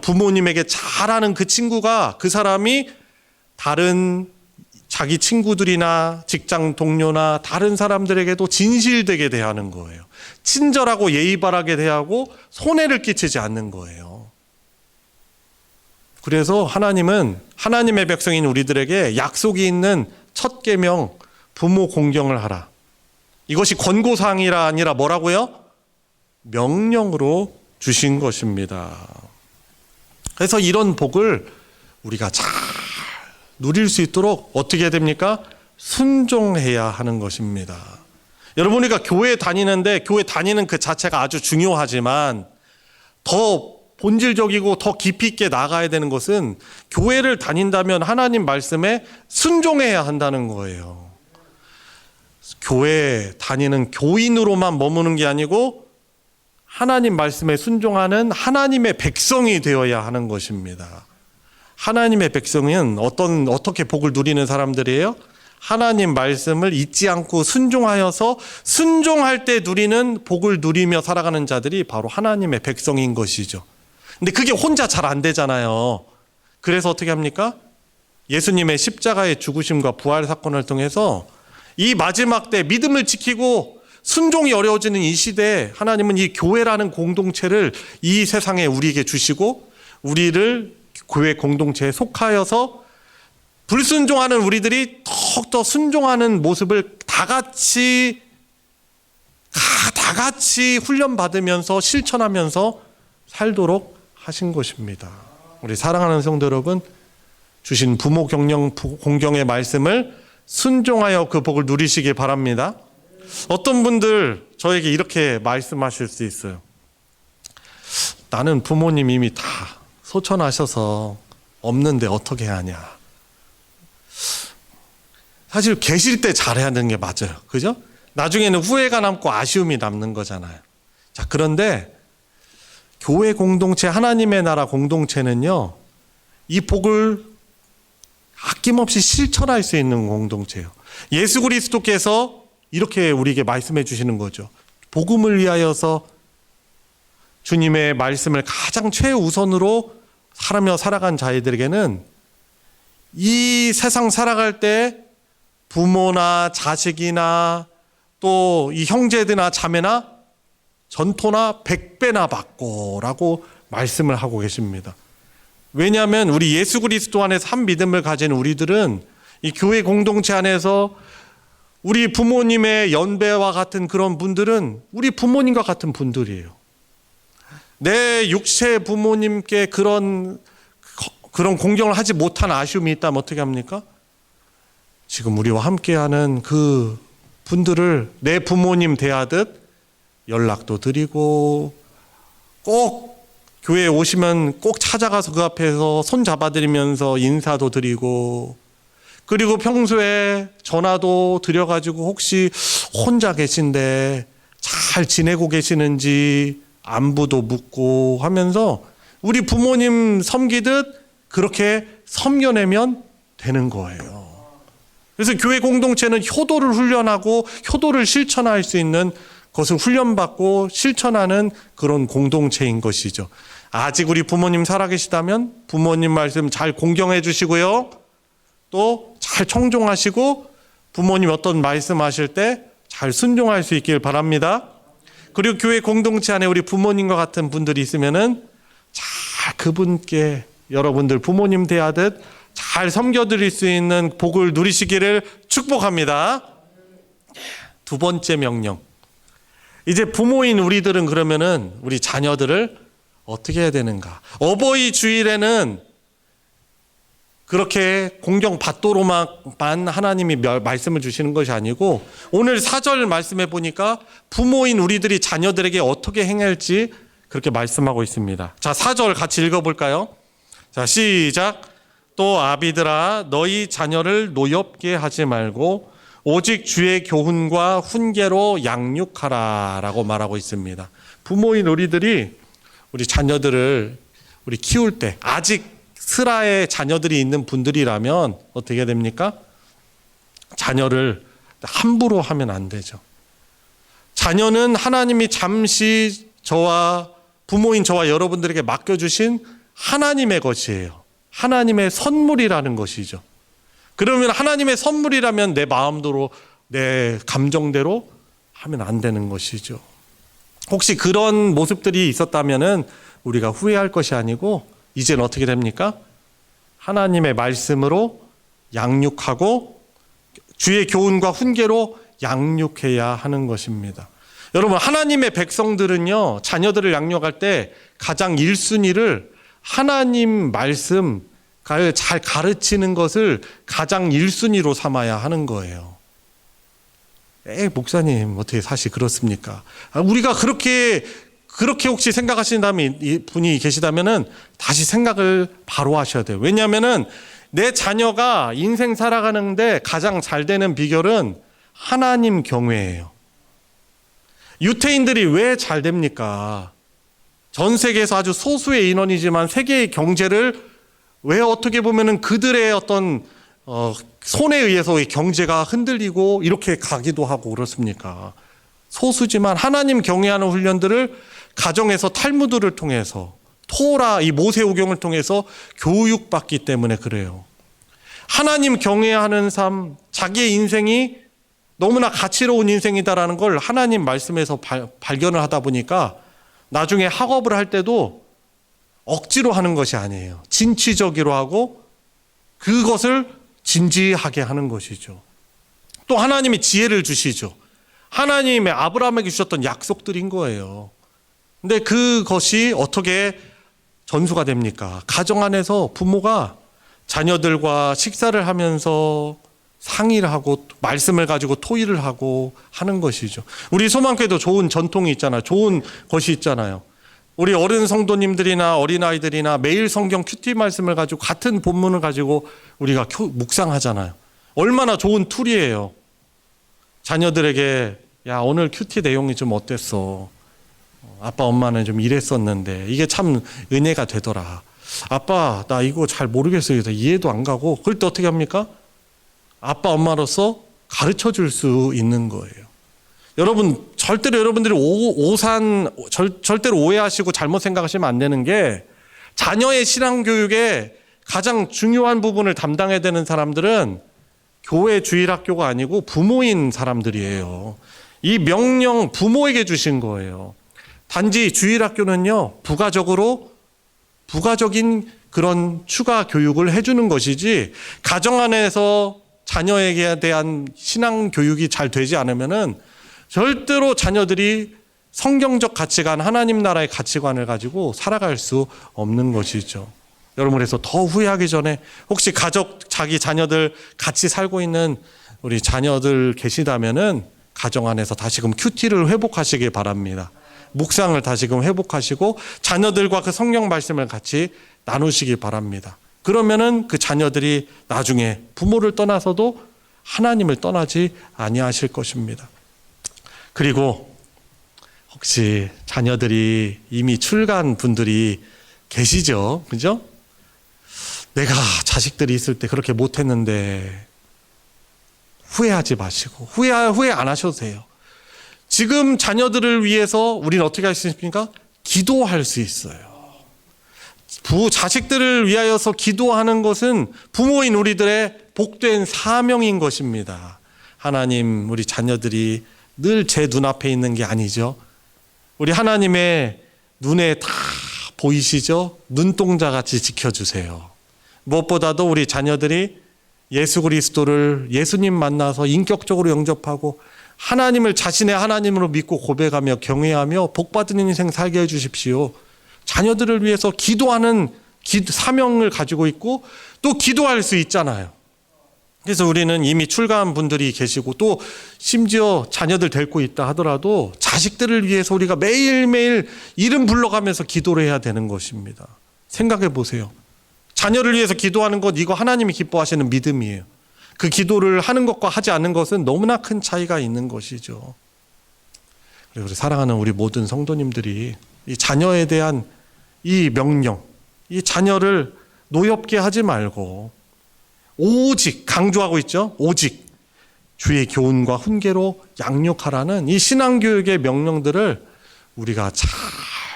부모님에게 잘하는 그 친구가, 그 사람이 다른 자기 친구들이나 직장 동료나 다른 사람들에게도 진실되게 대하는 거예요. 친절하고 예의 바르게 대하고 손해를 끼치지 않는 거예요. 그래서 하나님은 하나님의 백성인 우리들에게 약속이 있는 첫 계명, 부모 공경을 하라. 이것이 권고사항이라 아니라 뭐라고요? 명령으로 주신 것입니다. 그래서 이런 복을 우리가 잘 누릴 수 있도록 어떻게 해야 됩니까? 순종해야 하는 것입니다. 여러분, 우리가 교회 다니는데 교회 다니는 그 자체가 아주 중요하지만 더 본질적이고 더 깊이 있게 나가야 되는 것은 교회를 다닌다면 하나님 말씀에 순종해야 한다는 거예요. 교회 다니는 교인으로만 머무는 게 아니고 하나님 말씀에 순종하는 하나님의 백성이 되어야 하는 것입니다. 하나님의 백성은 어떻게 복을 누리는 사람들이에요? 하나님 말씀을 잊지 않고 순종하여서 순종할 때 누리는 복을 누리며 살아가는 자들이 바로 하나님의 백성인 것이죠. 근데 그게 혼자 잘 안 되잖아요. 그래서 어떻게 합니까? 예수님의 십자가의 죽으심과 부활 사건을 통해서 이 마지막 때 믿음을 지키고 순종이 어려워지는 이 시대에 하나님은 이 교회라는 공동체를 이 세상에 우리에게 주시고 우리를 교회 공동체에 속하여서 불순종하는 우리들이 더욱더 순종하는 모습을 다 같이 훈련받으면서 실천하면서 살도록 하신 것입니다. 우리 사랑하는 성도 여러분, 주신 부모 공경의 말씀을 순종하여 그 복을 누리시기 바랍니다. 어떤 분들 저에게 이렇게 말씀하실 수 있어요. 나는 부모님 이미 다 소천하셔서 없는데 어떻게 하냐. 사실 계실 때 잘해야 되는 게 맞아요. 그죠? 나중에는 후회가 남고 아쉬움이 남는 거잖아요. 자, 그런데 교회 공동체, 하나님의 나라 공동체는요, 이 복을 아낌없이 실천할 수 있는 공동체예요. 예수 그리스도께서 이렇게 우리에게 말씀해 주시는 거죠. 복음을 위하여서 주님의 말씀을 가장 최우선으로 살아며 살아간 자들에게는 이 세상 살아갈 때 부모나 자식이나 또 이 형제들이나 자매나 전토나 100배나 받고라고 말씀을 하고 계십니다. 왜냐하면 우리 예수 그리스도 안에서 한 믿음을 가진 우리들은 이 교회 공동체 안에서 우리 부모님의 연배와 같은 그런 분들은 우리 부모님과 같은 분들이에요. 내 육체 부모님께 그런 공경을 하지 못한 아쉬움이 있다면 어떻게 합니까? 지금 우리와 함께하는 그 분들을 내 부모님 대하듯 연락도 드리고 꼭 교회에 오시면 꼭 찾아가서 그 앞에서 손 잡아드리면서 인사도 드리고 그리고 평소에 전화도 드려가지고 혹시 혼자 계신데 잘 지내고 계시는지 안부도 묻고 하면서 우리 부모님 섬기듯 그렇게 섬겨내면 되는 거예요. 그래서 교회 공동체는 효도를 훈련하고 효도를 실천할 수 있는 것을 훈련받고 실천하는 그런 공동체인 것이죠. 아직 우리 부모님 살아계시다면 부모님 말씀 잘 공경해 주시고요. 또 잘 청종하시고 부모님 어떤 말씀하실 때 잘 순종할 수 있길 바랍니다. 그리고 교회 공동체 안에 우리 부모님과 같은 분들이 있으면은 잘 그분께 여러분들 부모님 대하듯 잘 섬겨드릴 수 있는 복을 누리시기를 축복합니다. 두 번째 명령. 이제 부모인 우리들은 그러면은 우리 자녀들을 어떻게 해야 되는가? 어버이 주일에는 그렇게 공경받도록만 하나님이 말씀을 주시는 것이 아니고 오늘 4절 말씀해 보니까 부모인 우리들이 자녀들에게 어떻게 행할지 그렇게 말씀하고 있습니다. 자, 4절 같이 읽어볼까요? 자, 시작. 또 아비들아 너희 자녀를 노엽게 하지 말고 오직 주의 교훈과 훈계로 양육하라 라고 말하고 있습니다. 부모인 우리들이 우리 자녀들을 우리 키울 때 아직 슬하의 자녀들이 있는 분들이라면 어떻게 됩니까? 자녀를 함부로 하면 안 되죠. 자녀는 하나님이 잠시 부모인 저와 여러분들에게 맡겨주신 하나님의 것이에요. 하나님의 선물이라는 것이죠. 그러면 하나님의 선물이라면 내 마음대로 내 감정대로 하면 안 되는 것이죠. 혹시 그런 모습들이 있었다면 우리가 후회할 것이 아니고 이제는 어떻게 됩니까? 하나님의 말씀으로 양육하고 주의 교훈과 훈계로 양육해야 하는 것입니다. 여러분, 하나님의 백성들은요, 자녀들을 양육할 때 가장 1순위를 하나님 말씀 잘 가르치는 것을 가장 1순위로 삼아야 하는 거예요. 목사님 어떻게 사실 그렇습니까? 우리가 그렇게 혹시 생각하시는 분이 계시다면은 다시 생각을 바로 하셔야 돼요. 왜냐하면은 내 자녀가 인생 살아가는데 가장 잘 되는 비결은 하나님 경외예요. 유태인들이 왜 잘 됩니까? 전 세계에서 아주 소수의 인원이지만 세계의 경제를 왜 어떻게 보면은 그들의 어떤 손에 의해서 경제가 흔들리고 이렇게 가기도 하고 그렇습니까? 소수지만 하나님 경외하는 훈련들을 가정에서 탈무드를 통해서 토라 이 모세오경을 통해서 교육받기 때문에 그래요. 하나님 경외하는 삶, 자기의 인생이 너무나 가치로운 인생이다라는 걸 하나님 말씀에서 발견을 하다 보니까 나중에 학업을 할 때도 억지로 하는 것이 아니에요. 진취적으로 하고 그것을 진지하게 하는 것이죠. 또 하나님이 지혜를 주시죠. 하나님의 아브라함에게 주셨던 약속들인 거예요. 근데 그것이 어떻게 전수가 됩니까? 가정 안에서 부모가 자녀들과 식사를 하면서 상의를 하고 말씀을 가지고 토의를 하고 하는 것이죠. 우리 소망교회도 좋은 전통이 있잖아요. 좋은 것이 있잖아요. 우리 어른 성도님들이나 어린아이들이나 매일 성경 큐티 말씀을 가지고 같은 본문을 가지고 우리가 묵상하잖아요. 얼마나 좋은 툴이에요. 자녀들에게 야 오늘 큐티 내용이 좀 어땠어? 아빠 엄마는 좀 이랬었는데 이게 참 은혜가 되더라. 아빠 나 이거 잘 모르겠어요. 이해도 안 가고 그럴 때 어떻게 합니까? 아빠 엄마로서 가르쳐 줄 수 있는 거예요. 여러분 절대로 여러분들이 절대로 오해하시고 잘못 생각하시면 안 되는 게 자녀의 신앙교육에 가장 중요한 부분을 담당해야 되는 사람들은 교회 주일학교가 아니고 부모인 사람들이에요. 이 명령 부모에게 주신 거예요. 단지 주일학교는요 부가적인 그런 추가 교육을 해주는 것이지 가정 안에서 자녀에게 대한 신앙 교육이 잘 되지 않으면은 절대로 자녀들이 성경적 가치관, 하나님 나라의 가치관을 가지고 살아갈 수 없는 것이죠. 여러분 그래서 더 후회하기 전에 혹시 자기 자녀들 같이 살고 있는 우리 자녀들 계시다면은 가정 안에서 다시금 큐티를 회복하시기 바랍니다. 묵상을 다시금 회복하시고 자녀들과 그 성경 말씀을 같이 나누시기 바랍니다. 그러면은 그 자녀들이 나중에 부모를 떠나서도 하나님을 떠나지 아니하실 것입니다. 그리고 혹시 자녀들이 이미 출간 분들이 계시죠? 그죠? 내가 자식들이 있을 때 그렇게 못했는데 후회하지 마시고 후회 안 하셔도 돼요. 지금 자녀들을 위해서 우리는 어떻게 할 수 있습니까? 기도할 수 있어요. 자식들을 위하여서 기도하는 것은 부모인 우리들의 복된 사명인 것입니다. 하나님 우리 자녀들이 늘 제 눈앞에 있는 게 아니죠. 우리 하나님의 눈에 다 보이시죠? 눈동자같이 지켜주세요. 무엇보다도 우리 자녀들이 예수 그리스도를 예수님 만나서 인격적으로 영접하고 하나님을 자신의 하나님으로 믿고 고백하며 경외하며 복받은 인생 살게 해주십시오. 자녀들을 위해서 기도하는 사명을 가지고 있고 또 기도할 수 있잖아요. 그래서 우리는 이미 출가한 분들이 계시고 또 심지어 자녀들 데리고 있다 하더라도 자식들을 위해서 우리가 매일매일 이름 불러가면서 기도를 해야 되는 것입니다. 생각해 보세요. 자녀를 위해서 기도하는 것, 이거 하나님이 기뻐하시는 믿음이에요. 그 기도를 하는 것과 하지 않는 것은 너무나 큰 차이가 있는 것이죠. 그리고 사랑하는 우리 모든 성도님들이 이 자녀에 대한 이 명령, 이 자녀를 노엽게 하지 말고 오직, 강조하고 있죠. 오직 주의 교훈과 훈계로 양육하라는 이 신앙교육의 명령들을 우리가 잘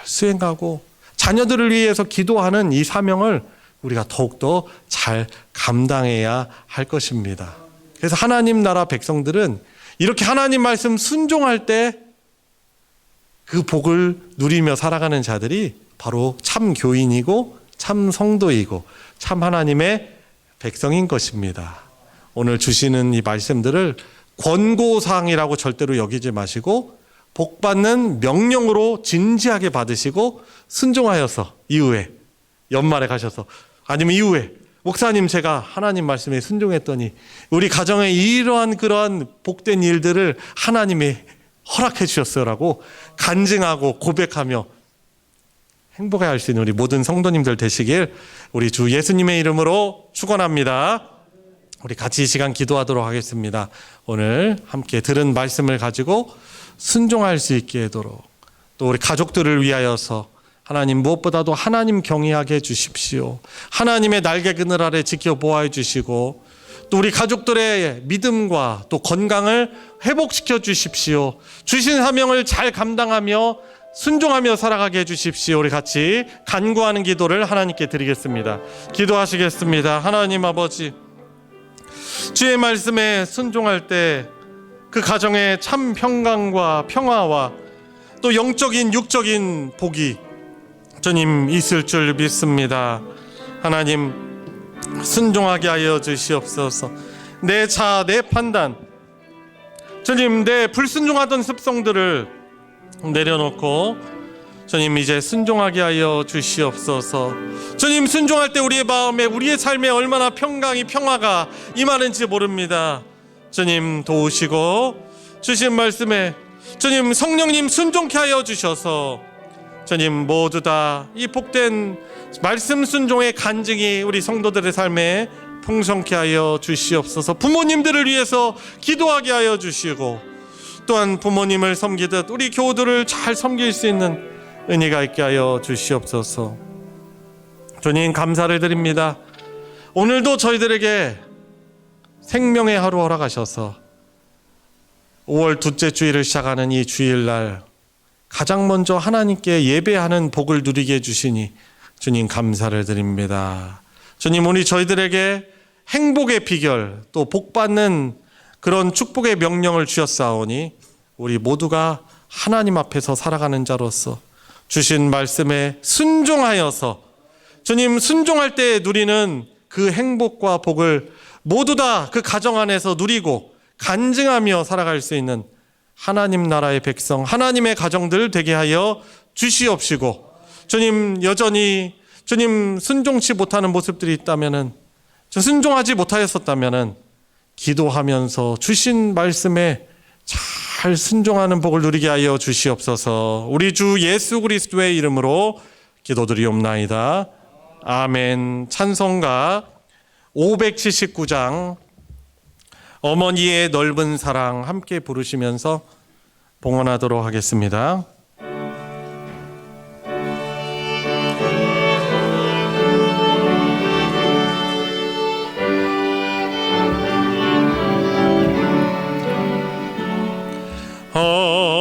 수행하고 자녀들을 위해서 기도하는 이 사명을 우리가 더욱더 잘 감당해야 할 것입니다. 그래서 하나님 나라 백성들은 이렇게 하나님 말씀 순종할 때 그 복을 누리며 살아가는 자들이 바로 참 교인이고 참 성도이고 참 하나님의 백성인 것입니다. 오늘 주시는 이 말씀들을 권고사항이라고 절대로 여기지 마시고 복받는 명령으로 진지하게 받으시고 순종하여서 이후에 연말에 가셔서 아니면 이후에 목사님 제가 하나님 말씀에 순종했더니 우리 가정에 이러한 그러한 복된 일들을 하나님이 허락해 주셨어요라고 간증하고 고백하며 행복해 할 수 있는 우리 모든 성도님들 되시길 우리 주 예수님의 이름으로 축원합니다. 우리 같이 이 시간 기도하도록 하겠습니다. 오늘 함께 들은 말씀을 가지고 순종할 수 있게 하도록 또 우리 가족들을 위하여서 하나님 무엇보다도 하나님 경외하게 해주십시오. 하나님의 날개 그늘 아래 지켜보아 주시고 또 우리 가족들의 믿음과 또 건강을 회복시켜 주십시오. 주신 사명을 잘 감당하며 순종하며 살아가게 해주십시오. 우리 같이 간구하는 기도를 하나님께 드리겠습니다. 기도하시겠습니다. 하나님 아버지, 주의 말씀에 순종할 때 그 가정에 참 평강과 평화와 또 영적인 육적인 복이 주님 있을 줄 믿습니다. 하나님 순종하게 하여 주시옵소서. 내 자아, 내 판단, 주님 내 불순종하던 습성들을 내려놓고 주님 이제 순종하게 하여 주시옵소서. 주님 순종할 때 우리의 마음에 우리의 삶에 얼마나 평화가 임하는지 모릅니다. 주님 도우시고 주신 말씀에 주님 성령님 순종케 하여 주셔서 주님 모두 다 이 복된 말씀 순종의 간증이 우리 성도들의 삶에 풍성케 하여 주시옵소서. 부모님들을 위해서 기도하게 하여 주시고 또한 부모님을 섬기듯 우리 교우들을 잘 섬길 수 있는 은혜가 있게 하여 주시옵소서. 주님 감사를 드립니다. 오늘도 저희들에게 생명의 하루 허락하셔서 5월 둘째 주일을 시작하는 이 주일날 가장 먼저 하나님께 예배하는 복을 누리게 해주시니 주님 감사를 드립니다. 주님 우리 저희들에게 행복의 비결 또 복받는 그런 축복의 명령을 주셨사오니 우리 모두가 하나님 앞에서 살아가는 자로서 주신 말씀에 순종하여서 주님 순종할 때 누리는 그 행복과 복을 모두 다 그 가정 안에서 누리고 간증하며 살아갈 수 있는 하나님 나라의 백성, 하나님의 가정들 되게 하여 주시옵시고 주님 여전히 주님 순종치 못하는 모습들이 있다면은 순종하지 못하였었다면은 기도하면서 주신 말씀에 잘 순종하는 복을 누리게 하여 주시옵소서. 우리 주 예수 그리스도의 이름으로 기도드리옵나이다. 아멘. 찬송가 579장 어머니의 넓은 사랑 함께 부르시면서 봉헌하도록 하겠습니다.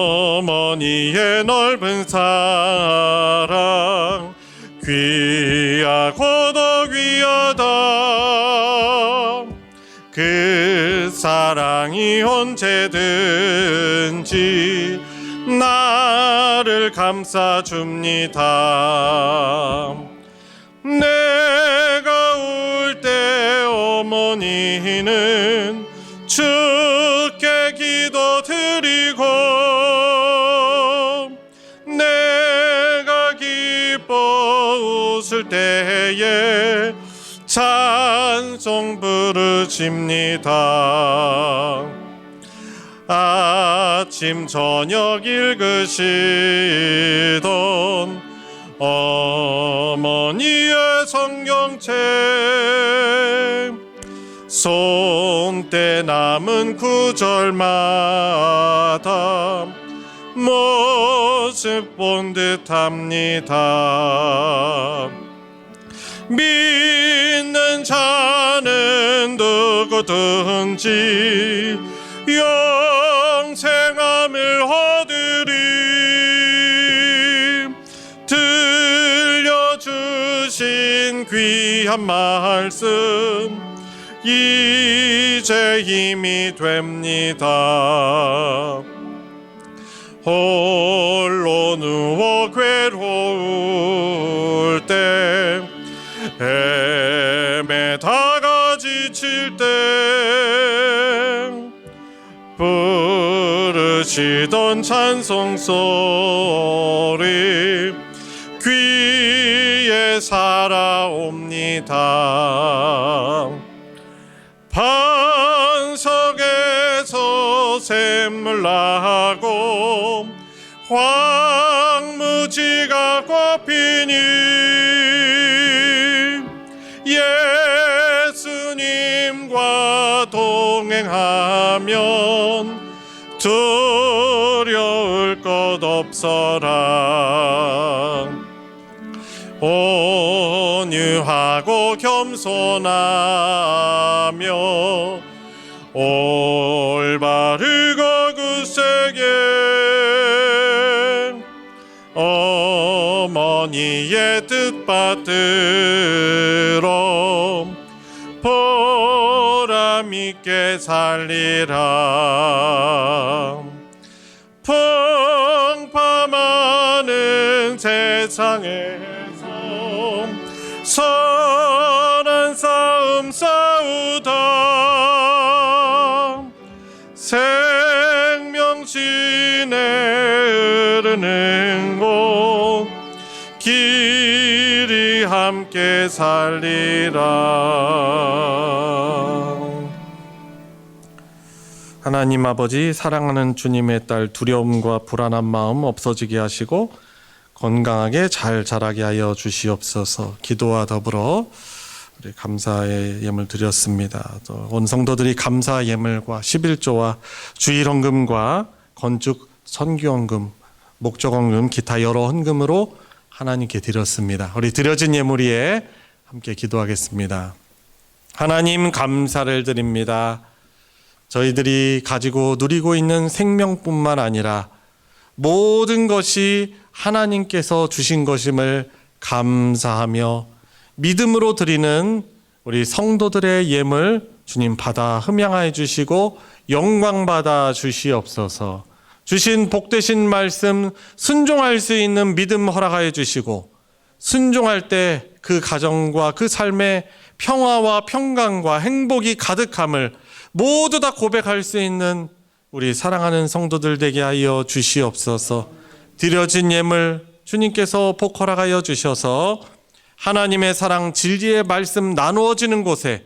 어머니의 넓은 사랑 귀하고도 귀하다. 그 사랑이 언제든지 나를 감싸줍니다. 내가 울 때 어머니는 주께 기도드리고 내가 기뻐 웃을 때 때에 찬송 부르십니다. 아침 저녁 읽으시던 어머니의 성경책, 손때 남은 구절마다 모습 본 듯합니다. 믿는 자는 누구든지 영생함을 얻으리. 들려주신 귀한 말씀 이제 힘이 됩니다. 홀로 누워 괴로울 때, 헤매다가 지칠 때, 부르시던 찬송 소리 귀에 살아옵니다. 반석에서 샘물 나고 황무지가 꽃피니 예수님과 동행하면 두려울 것 없어라. 온유하고 겸손하며 올바르고 굳세게 어머니의 뜻 받들어 보람 있게 살리라. 풍파많은 세상에서 선한 싸움 싸우다 생명신에 흐르는 곳 길이 함께 살리라. 하나님 아버지, 사랑하는 주님의 딸 두려움과 불안한 마음 없어지게 하시고 건강하게 잘 자라게 하여 주시옵소서. 기도와 더불어 우리 감사의 예물 드렸습니다. 또 온 성도들이 감사 예물과 11조와 주일 헌금과 건축 선교 헌금, 목적 헌금, 기타 여러 헌금으로 하나님께 드렸습니다. 우리 드려진 예물 위에 함께 기도하겠습니다. 하나님, 감사를 드립니다. 저희들이 가지고 누리고 있는 생명뿐만 아니라 모든 것이 하나님께서 주신 것임을 감사하며 믿음으로 드리는 우리 성도들의 예물 주님 받아 흠양하여 주시고 영광 받아 주시옵소서. 주신 복되신 말씀 순종할 수 있는 믿음 허락하여 주시고 순종할 때 그 가정과 그 삶의 평화와 평강과 행복이 가득함을 모두 다 고백할 수 있는 우리 사랑하는 성도들 되게 하여 주시옵소서. 드려진 예물 주님께서 복 허락하여 주셔서 하나님의 사랑 진리의 말씀 나누어지는 곳에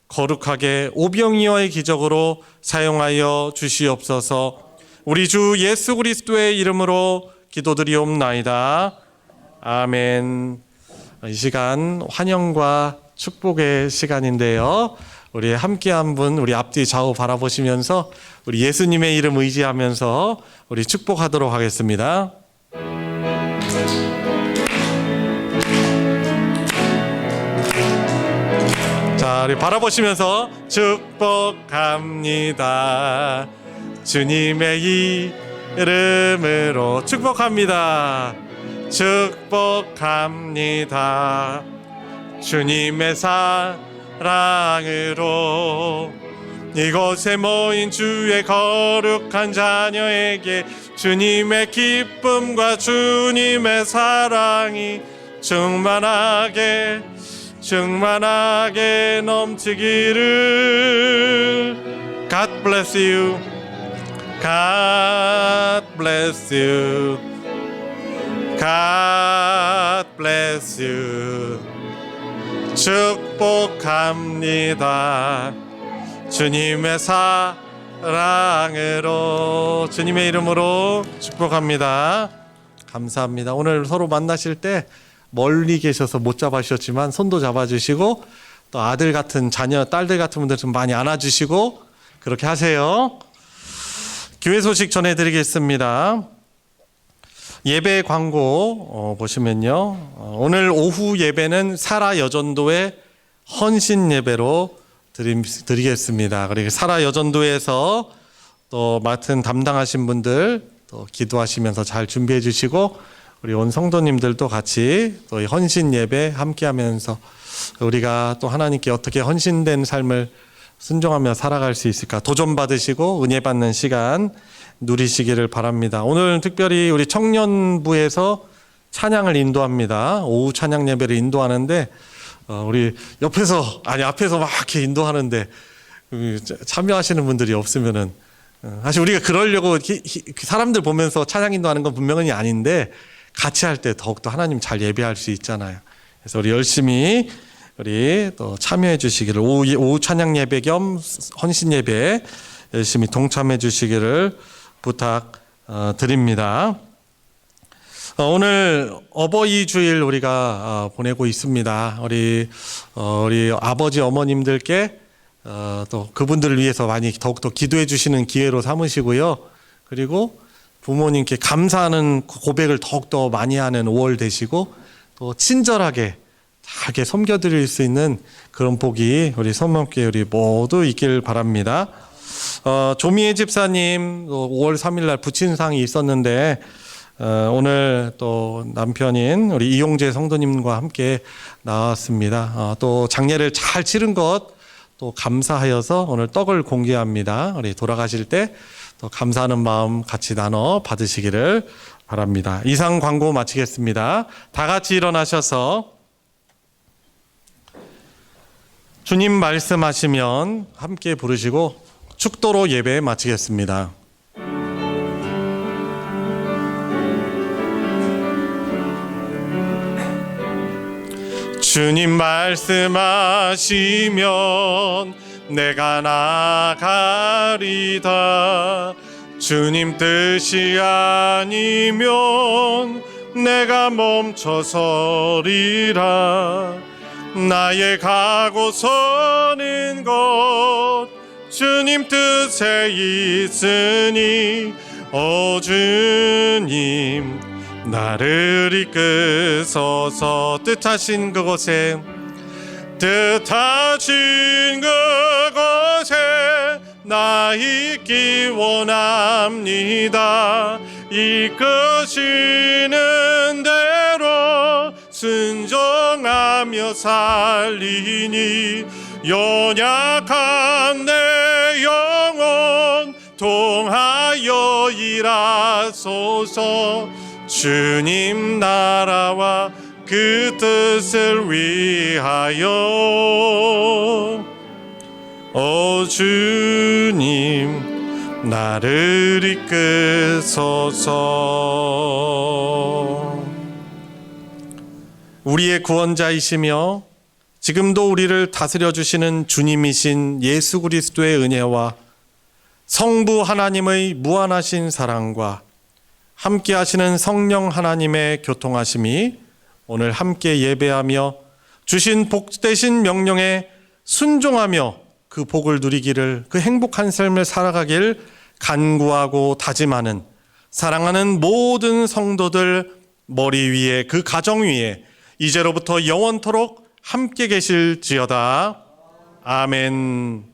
거룩하게 오병이어의 기적으로 사용하여 주시옵소서. 우리 주 예수 그리스도의 이름으로 기도드리옵나이다. 아멘. 이 시간 환영과 축복의 시간인데요. 우리 함께 한 분 우리 앞뒤 좌우 바라보시면서 우리 예수님의 이름 의지하면서 우리 축복하도록 하겠습니다. 자, 우리 바라보시면서 축복합니다. 주님의 이름으로 축복합니다. 축복합니다. 주님의 사랑으로 이곳에 모인 주의 거룩한 자녀에게 주님의 기쁨과 주님의 사랑이 충만하게 넘치기를. God bless you. God bless you. God bless you. 축복합니다. 주님의 사랑으로, 주님의 이름으로 축복합니다. 감사합니다. 오늘 서로 만나실 때 멀리 계셔서 못 잡아주셨지만 손도 잡아주시고, 또 아들 같은 자녀, 딸들 같은 분들 좀 많이 안아주시고 그렇게 하세요. 교회 소식 전해드리겠습니다. 예배 광고 보시면요, 오늘 오후 예배는 사라 여전도의 헌신 예배로 드리겠습니다. 그리고 사라 여전도에서 또 맡은 담당하신 분들 또 기도하시면서 잘 준비해 주시고, 우리 온 성도님들도 같이 또 헌신 예배 함께하면서 우리가 또 하나님께 어떻게 헌신된 삶을 순종하며 살아갈 수 있을까 도전 받으시고 은혜 받는 시간 누리시기를 바랍니다. 오늘 특별히 우리 청년부에서 찬양을 인도합니다. 오후 찬양 예배를 인도하는데 우리 옆에서 앞에서 막 이렇게 인도하는데 참여하시는 분들이 없으면은, 사실 우리가 그러려고 사람들 보면서 찬양 인도하는 건 분명히 아닌데 같이 할 때 더욱더 하나님 잘 예배할 수 있잖아요. 그래서 우리 열심히 우리 또 참여해 주시기를, 오후 찬양 예배 겸 헌신 예배 열심히 동참해 주시기를 부탁드립니다. 오늘 어버이 주일 우리가 보내고 있습니다. 우리 아버지 어머님들께 또 그분들을 위해서 많이 더욱더 기도해 주시는 기회로 삼으시고요. 그리고 부모님께 감사하는 고백을 더욱더 많이 하는 5월 되시고, 또 친절하게 잘게 섬겨드릴 수 있는 그런 복이 우리 성만교회 우리 모두 있길 바랍니다. 조미애 집사님 5월 3일 날 부친상이 있었는데 오늘 또 남편인 우리 이용재 성도님과 함께 나왔습니다. 또 장례를 잘 치른 것 또 감사하여서 오늘 떡을 공개합니다. 우리 돌아가실 때 또 감사하는 마음 같이 나눠 받으시기를 바랍니다. 이상 광고 마치겠습니다. 다 같이 일어나셔서 주님 말씀하시면 함께 부르시고 축도로 예배 마치겠습니다. 주님 말씀하시면 내가 나가리다. 주님 뜻이 아니면 내가 멈춰서리라. 나의 가고 서는 것 주님 뜻에 있으니, 오 주님 나를 이끄소서. 뜻하신 그곳에 나 있기 원합니다. 이끄시는 대로 순종하며 살리니, 연약한 내 영혼 통하여 일하소서. 주님 나라와 그 뜻을 위하여, 오 주님 나를 이끄소서. 우리의 구원자이시며 지금도 우리를 다스려 주시는 주님이신 예수 그리스도의 은혜와 성부 하나님의 무한하신 사랑과 함께 하시는 성령 하나님의 교통하심이 오늘 함께 예배하며 주신 복되신 명령에 순종하며 그 복을 누리기를, 그 행복한 삶을 살아가길 간구하고 다짐하는 사랑하는 모든 성도들 머리 위에, 그 가정 위에 이제로부터 영원토록 함께 계실지어다. 아멘.